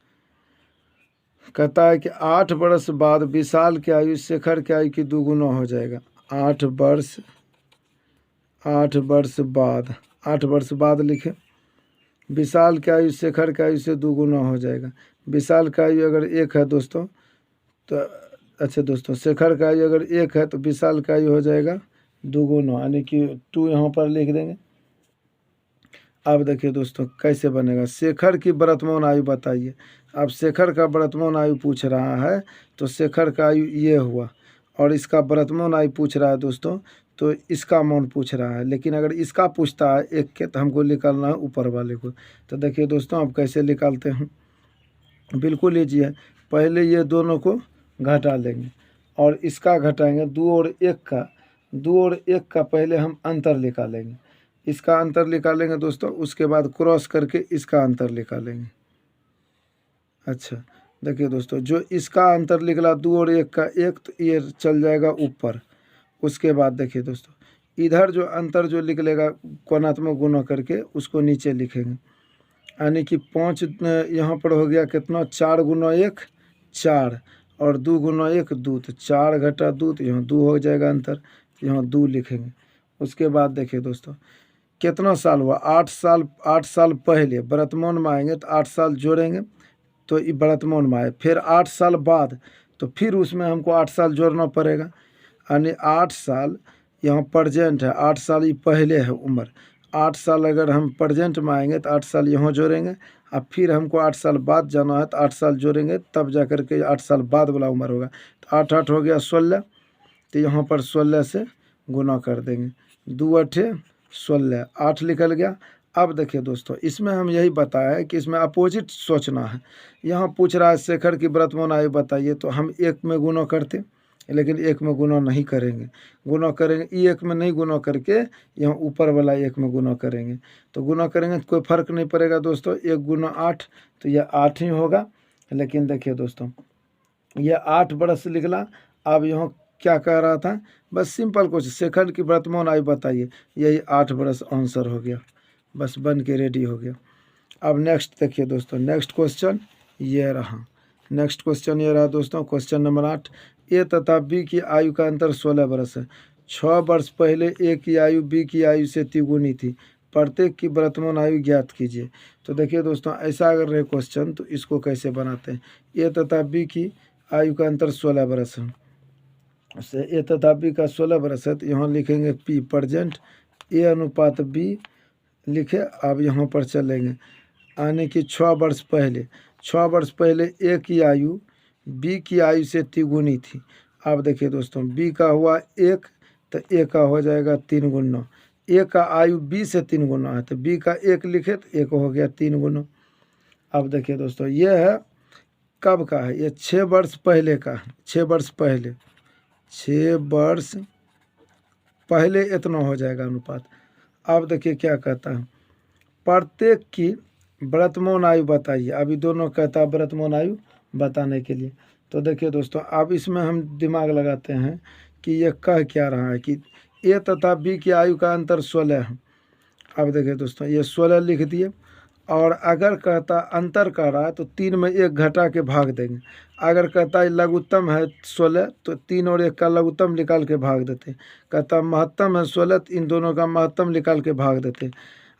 कहता है कि 8 वर्ष बाद विशाल की आयु शेखर की आयु की 2 गुना हो जाएगा। 8 वर्ष बाद, 8 वर्ष बाद लिखे, विशाल की आयु शेखर की आयु से 2 गुना हो जाएगा। विशाल का आयु अगर 1 है दोस्तों तो अच्छा दोस्तों, शेखर का आयु अगर 1 है तो विशाल का आयु हो जाएगा 2 गुना, यानी कि 2 यहाँ पर लिख देंगे। अब देखिए दोस्तों कैसे बनेगा। शेखर की वर्तमान आयु बताइए। अब शेखर का वर्तमान आयु पूछ रहा है तो शेखर का आयु ये हुआ, और इसका वर्तमान आयु पूछ रहा है दोस्तों तो इसका मान पूछ रहा है। लेकिन अगर इसका पूछता है 1 के तो हमको निकालना है ऊपर वाले को। तो देखिए दोस्तों अब कैसे निकालते हैं, बिल्कुल ईजी है। पहले ये दोनों को घटा लेंगे और इसका घटाएंगे 2 और 1 का, 2 और 1 का पहले हम अंतर निकालेंगे। इसका अंतर निकालेंगे दोस्तों, उसके बाद क्रॉस करके इसका अंतर निकालेंगे। अच्छा देखिए दोस्तों, जो इसका अंतर निकला 2 और 1 का 1 तो ये चल जाएगा ऊपर। उसके बाद देखिए दोस्तों इधर जो अंतर जो निकलेगा कोणात्मक गुणा करके उसको नीचे लिखेंगे, यानी कि 5 यहाँ पर हो गया कितना, 4 गुना 1 4 और 2 गुना 1 2, तो 4 घटा 2 तो यहाँ 2 हो जाएगा अंतर, तो यहाँ 2 लिखेंगे। उसके बाद देखिए दोस्तों कितना साल हुआ, 8 साल। 8 साल पहले वर्तमान में आएंगे तो 8 साल जोड़ेंगे तो ये वर्तमान में आए, फिर 8 साल बाद तो फिर उसमें हमको 8 साल जोड़ना पड़ेगा, यानी 8 साल यहाँ प्रेजेंट है, 8 साल ये पहले है उम्र। 8 साल अगर हम प्रेजेंट में आएंगे तो 8 साल यहाँ जोड़ेंगे, अब फिर हमको 8 साल बाद जाना है तो 8 साल जोड़ेंगे, तब जा कर के 8 साल बाद वाला उम्र होगा। तो 8 8 हो गया 16, तो यहाँ पर 16 से गुना कर देंगे, 2 8 16, 8 निकल गया। अब देखिए दोस्तों इसमें हम यही बताया है कि इसमें अपोजिट सोचना है। यहाँ पूछ रहा है शेखर की वर्तमान आयु बताइए, तो हम 1 में गुना करते, लेकिन 1 में गुना नहीं करेंगे। गुना करेंगे ये 1 में नहीं गुना करके यहाँ ऊपर वाला 1 में गुना करेंगे। तो गुना करेंगे तो कोई फ़र्क नहीं पड़ेगा दोस्तों, 1 गुना 8 तो यह 8 ही होगा। लेकिन देखिए दोस्तों ये 8 बरस निकला। अब यहाँ क्या कह रहा था, बस सिंपल कुछ, शेखर की वर्तमान आयु बताइए, यही 8 बरस आंसर हो गया, बस बन के रेडी हो गया। अब नेक्स्ट देखिए दोस्तों, नेक्स्ट क्वेश्चन ये रहा। नेक्स्ट क्वेश्चन ये रहा दोस्तों, क्वेश्चन नंबर 8। ए तथा बी की आयु का अंतर 16 वर्ष है। 6 वर्ष पहले ए की आयु बी की आयु से तिगुनी थी, प्रत्येक की वर्तमान आयु ज्ञात कीजिए। तो देखिए दोस्तों ऐसा अगर रहे क्वेश्चन तो इसको कैसे बनाते हैं। ए तथा बी की आयु का अंतर 16 वर्ष है, से ए तथा बी का 16 वर्ष है, तो यहाँ लिखेंगे पी प्रेजेंट, ए अनुपात बी लिखे। अब यहाँ पर चलेंगे, यानी कि 6 वर्ष पहले, 6 वर्ष पहले ए की आयु बी की आयु से तिगुनी थी। अब देखिए दोस्तों बी का हुआ 1 तो ए का हो जाएगा 3 गुना। ए का आयु बी से 3 गुना है तो बी का 1 लिखे तो 1 हो गया 3 गुना। अब देखिए दोस्तों ये है कब का है, ये 6 वर्ष पहले का है। 6 वर्ष पहले, 6 वर्ष पहले इतना हो जाएगा अनुपात। अब देखिए क्या कहता है, प्रत्येक की वर्तमान आयु बताइए। अभी दोनों कहता है वर्तमान आयु बताने के लिए। तो देखिए दोस्तों अब इसमें हम दिमाग लगाते हैं कि ये कह क्या रहा है कि ए तथा बी की आयु का अंतर 16 है। अब देखिए दोस्तों ये 16 लिख दिए, और अगर कहता अंतर कर रहा है तो 3 में 1 घटा के भाग देंगे। अगर कहता है लघुत्तम है 16 तो 3 और 1 का लघुत्तम निकाल के भाग देते। कहता महत्तम है 16 तो इन दोनों का महत्तम निकाल के भाग देते।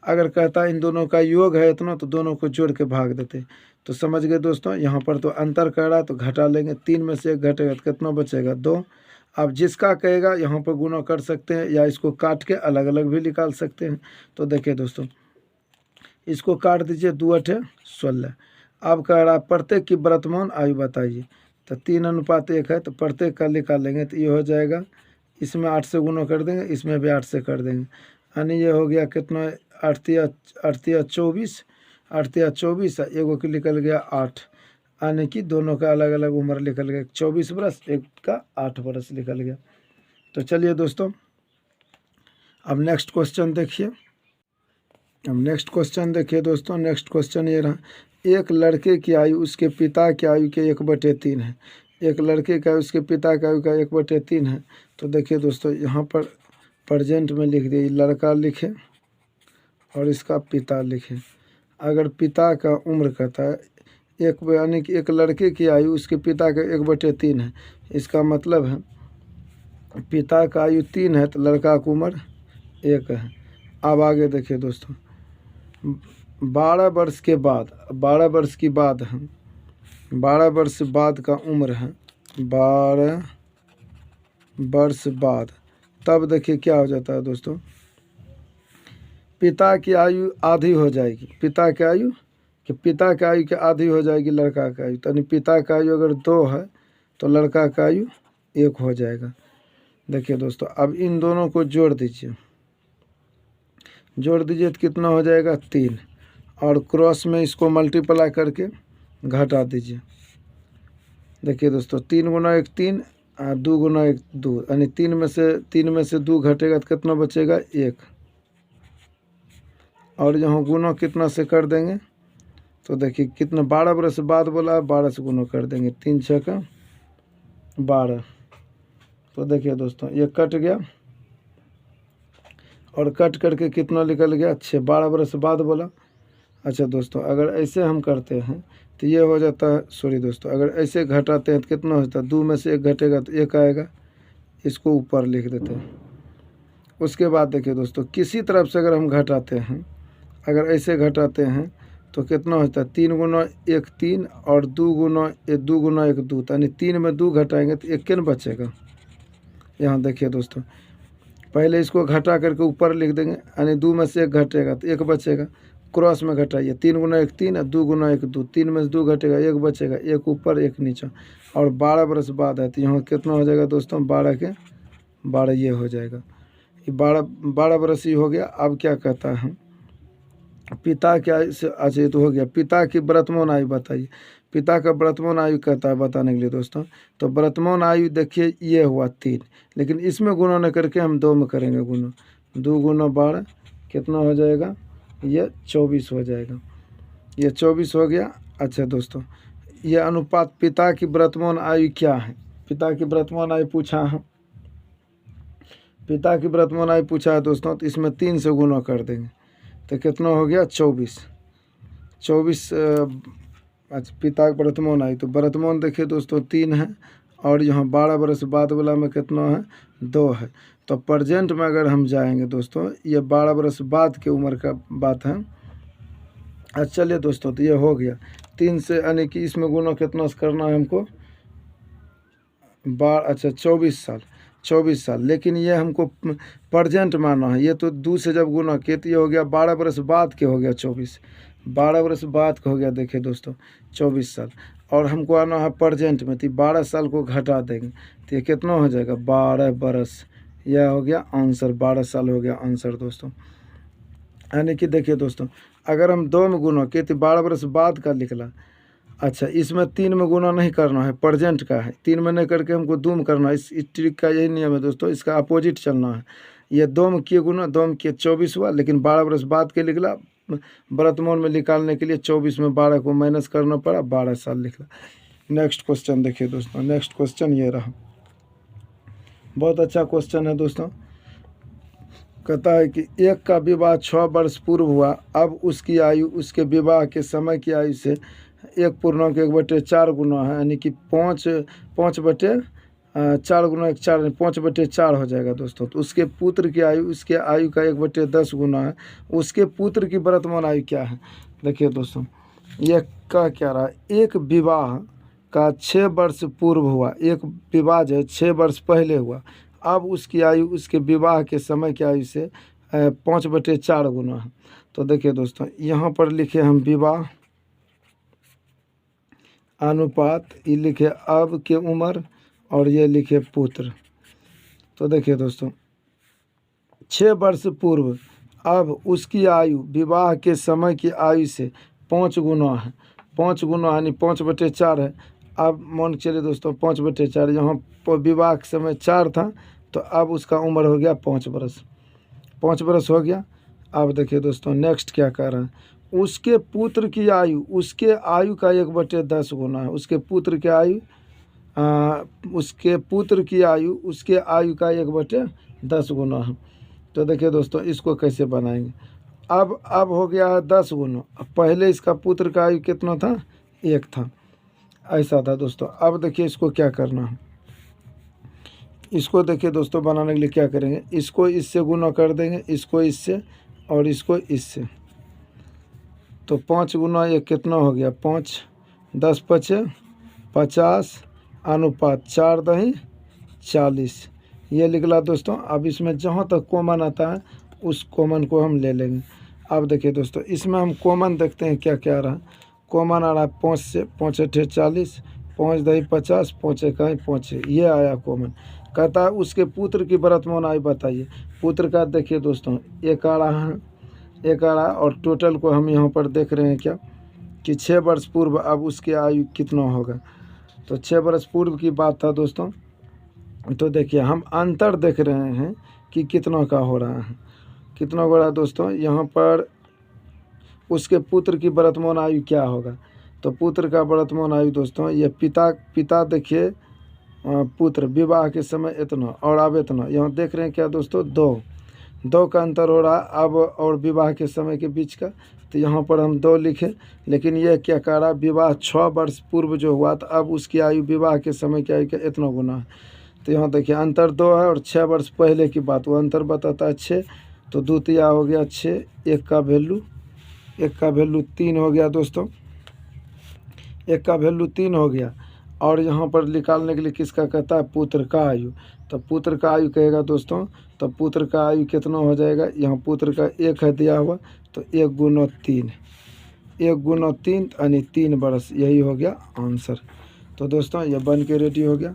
अगर कहता इन दोनों का योग है इतना तो दोनों को जोड़ के भाग देते। तो समझ गए दोस्तों, यहाँ पर तो अंतर कर रहा है तो घटा लेंगे, 3 में से 1 घटेगा तो कितना बचेगा 2। अब जिसका कहेगा यहाँ पर गुना कर सकते हैं या इसको काट के अलग अलग भी निकाल सकते हैं। तो देखिए दोस्तों इसको काट दीजिए, 2 8 16। अब कह रहा प्रत्येक की वर्तमान आयु बताइए, तो 3 अनुपात 1 है तो प्रत्येक का निकालेंगे तो ये हो जाएगा, इसमें 8 से गुना कर देंगे, इसमें भी 8 से कर देंगे, यानी ये हो गया कितना 8 या 24, 8 या 24, एगो की निकल गया 8, यानी कि दोनों का अलग अलग उम्र निकल गया, 24 बरस, एक का 8 बरस निकल गया। तो चलिए दोस्तों अब नेक्स्ट क्वेश्चन देखिए। अब नेक्स्ट क्वेश्चन देखिए दोस्तों, नेक्स्ट क्वेश्चन ये रहा, एक लड़के की आयु उसके पिता की आयु के 1/3 है। एक लड़के का उसके पिता की आयु का 1/3 है। तो देखिए दोस्तों यहाँ पर प्रेजेंट में लिख दिए, लड़का लिखे और इसका पिता लिखे। अगर पिता का उम्र कहता है एक, यानी कि एक लड़के की आयु उसके पिता का 1/3 है, इसका मतलब है पिता का आयु 3 है तो लड़का की उम्र 1 है। अब आगे देखिए दोस्तों, 12 वर्ष के बाद, 12 वर्ष की बाद है, 12 वर्ष बाद का उम्र है, 12 वर्ष बाद, तब देखिए क्या हो जाता है दोस्तों, पिता की आयु आधी हो जाएगी, पिता की आयु के आधी हो जाएगी लड़का की आयु, यानी पिता का आयु अगर 2 है तो लड़का का आयु 1 हो जाएगा। देखिए दोस्तों, अब इन दोनों को जोड़ दीजिए, तो कितना हो जाएगा 3, और क्रॉस में इसको मल्टीप्लाई करके घटा दीजिए। देखिए दोस्तों, 3 गुना 1 3, 2 गुना 1 2, यानी 3 में से 2 घटेगा तो कितना बचेगा 1, और यहाँ गुना कितना से कर देंगे तो देखिए कितना 12 वर्ष बाद बोला है, 12 से गुना कर देंगे, 3 6 का 12। तो देखिए दोस्तों ये कट गया, और कट करके कितना निकल गया 6, 12 वर्ष बाद बोला। अच्छा दोस्तों, अगर ऐसे हम करते हैं तो ये हो जाता है, सॉरी दोस्तों, अगर ऐसे घटाते हैं तो कितना होता है, 2 में से 1 घटेगा तो 1 आएगा, इसको ऊपर लिख देते हैं। उसके बाद देखिए दोस्तों, किसी तरफ से अगर हम घटाते हैं, अगर ऐसे घटाते हैं तो कितना होता है, 3 गुना 1 3, और 2 गुना 1 2, यानी 3 में 2 घटाएंगे तो 1 किन बचेगा। यहाँ देखिए दोस्तों, पहले इसको घटा करके ऊपर लिख देंगे, यानी 2 में से 1 घटेगा तो 1 बचेगा, क्रॉस में घटाइए, 3 गुना 1 3 और 2 गुना 1 2, 3 में से 2 घटेगा 1 बचेगा, 1 ऊपर 1 नीचे, और 12 वर्ष बाद है तो यहाँ कितना हो जाएगा दोस्तों, 12 के 12 ये हो जाएगा, ये 12 वर्ष ही हो गया। अब क्या कहता है, पिता क्या, अच्छा ये तो हो गया, पिता की वर्तमान आयु बताइए, पिता का वर्तमान आयु कहता है बताने के लिए दोस्तों। तो वर्तमान आयु देखिए ये हुआ 3, लेकिन इसमें गुणा न करके हम 2 में करेंगे गुणा, 2 गुना 12 कितना हो जाएगा, ये 24 हो जाएगा, ये 24 हो गया। अच्छा दोस्तों, ये अनुपात पिता की वर्तमान आयु क्या है, पिता की वर्तमान आयु पूछा है, पिता की वर्तमान आयु पूछा है दोस्तों, तो इसमें 3 से गुणा कर देंगे तो कितना हो गया 24। अच्छा पिता का वर्तमान आयु, तो वर्तमान देखिए दोस्तों 3 है, और यहाँ 12 वर्ष बाद वाला में कितना है 2 है। तो प्रेजेंट में अगर हम जाएंगे दोस्तों, ये 12 वर्ष बाद की उम्र का बात है। अच्छा चलिए दोस्तों, तो ये हो गया 3 से, यानी कि इसमें गुना कितना से करना है हमको, 24 साल, लेकिन ये हमको प्रेजेंट माना है, ये तो 2 से जब गुना किए तो ये हो गया 12 वर्ष बाद के हो गया 24, 12 वर्ष बाद का हो गया देखिए दोस्तों 24 साल, और हमको आना है प्रेजेंट में, तो 12 साल को घटा देंगे तो ये कितना हो जाएगा 12 बरस, यह हो गया आंसर, 12 साल हो गया आंसर दोस्तों। यानी कि देखिए दोस्तों, अगर हम 2 में गुना किए तो 12 वर्ष बाद का निकला। अच्छा, इसमें 3 में गुना नहीं करना है, प्रेजेंट का है, 3 में नहीं करके हमको 2 में करना है। इस ट्रिक का यही नियम है दोस्तों, इसका अपोजिट चलना है। ये 2 में किए गुना, 2 में किए 24 हुआ, लेकिन 12 वर्ष बाद के निकला, वर्तमान में निकालने के लिए 24 में 12 को माइनस करना पड़ा, 12 साल निकला। नेक्स्ट क्वेश्चन देखिए दोस्तों, नेक्स्ट क्वेश्चन ये रहा, बहुत अच्छा क्वेश्चन है दोस्तों। कहता है कि एक का विवाह 6 वर्ष पूर्व हुआ, अब उसकी आयु उसके विवाह के समय की आयु से 1.1/4 गुना है, यानी कि 5/4 गुना 1 4, 5/4 हो जाएगा दोस्तों। तो उसके पुत्र की आयु उसके आयु का 1/10 गुना है, उसके पुत्र की वर्तमान आयु क्या है। देखिए दोस्तों, यह क्या कह रहा है, एक विवाह का 6 वर्ष पूर्व हुआ, एक विवाह जो है 6 वर्ष पहले हुआ, अब उसकी आयु उसके विवाह के समय की आयु से 5/4 गुना है। तो देखिए दोस्तों, यहाँ पर लिखे हम विवाह अनुपात, ये लिखे अब के उम्र, और ये लिखे पुत्र। तो देखिए दोस्तों, 6 वर्ष पूर्व, अब उसकी आयु विवाह के समय की आयु से 5 गुना है, 5 गुना यानी 5/4 है। अब मान के चलिए दोस्तों 5/4, यहाँ पर विवाह के समय 4 था, तो अब उसका उम्र हो गया 5 वर्ष, 5 वर्ष हो गया। अब देखिए दोस्तों नेक्स्ट क्या कह रहा है, उसके पुत्र की आयु उसके आयु का 1/10 गुना है, उसके पुत्र की आयु उसके आयु का 1/10 गुना है। तो देखिए दोस्तों, इसको कैसे बनाएंगे, अब हो गया है 10 गुना, पहले इसका पुत्र का आयु कितना था 1 था, ऐसा था दोस्तों। अब देखिए इसको क्या करना है, इसको देखिए दोस्तों बनाने के लिए क्या करेंगे, इसको इससे गुना कर देंगे, इसको इससे और इसको इससे, तो 5 गुना ये कितना हो गया 5, 10 पचे 50 अनुपात 4 दही 40 ये निकला दोस्तों। अब इसमें जहाँ तक कॉमन आता है उस कॉमन को हम ले लेंगे। अब देखिए दोस्तों इसमें हम कॉमन देखते हैं क्या क्या रहा। कॉमन आ रहा है 5 से 5 अठे 40, 5 दही 50, 5 इकाई 5 ये आया कॉमन। कहता है उसके पुत्र की वर्तमान आयु बताइए। पुत्र का देखिए दोस्तों एक आ रहा है, एक आ रहा है और टोटल को हम यहाँ पर देख रहे हैं क्या कि 6 वर्ष पूर्व अब उसकी आयु कितना होगा। तो 6 वर्ष पूर्व की बात था दोस्तों। तो देखिए हम अंतर देख रहे हैं कि कितना का हो रहा है, कितना हो रहा है दोस्तों। यहाँ पर उसके पुत्र की वर्तमान आयु क्या होगा। तो पुत्र का वर्तमान आयु दोस्तों ये पिता देखिए पुत्र विवाह के समय इतना और अब इतना, यहाँ देख रहे हैं क्या दोस्तों 2 का अंतर हो रहा है अब और विवाह के समय के बीच का। तो यहाँ पर हम 2 लिखे, लेकिन यह क्या कह रहा विवाह 6 वर्ष पूर्व जो हुआ था अब उसकी आयु विवाह के समय की आयु का इतना गुना है। तो यहाँ देखिए अंतर 2 है और 6 वर्ष पहले की बात वो अंतर बताता है 6, तो द्वितीय हो गया 6, 1 का वैल्यू 3 हो गया दोस्तों, 1 का वैल्यू 3 हो गया। और यहाँ पर निकालने के लिए किसका कहता है पुत्र का आयु। तो पुत्र का आयु कहेगा दोस्तों, तो पुत्र का आयु कितना हो जाएगा। यहाँ पुत्र का 1 है दिया हुआ तो 1 गुना 3, 1 गुना 3 यानी 3 वर्ष, यही हो गया आंसर। तो दोस्तों ये बन के रेडी हो गया।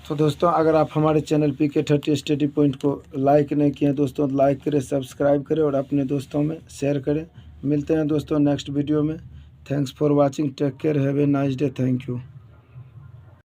तो दोस्तों अगर आप हमारे चैनल PK 30 स्टडी पॉइंट को लाइक नहीं किए दोस्तों लाइक करें, सब्सक्राइब करें और अपने दोस्तों में शेयर करें। मिलते हैं दोस्तों नेक्स्ट वीडियो में। Thanks for watching, take care, have a nice day, thank you.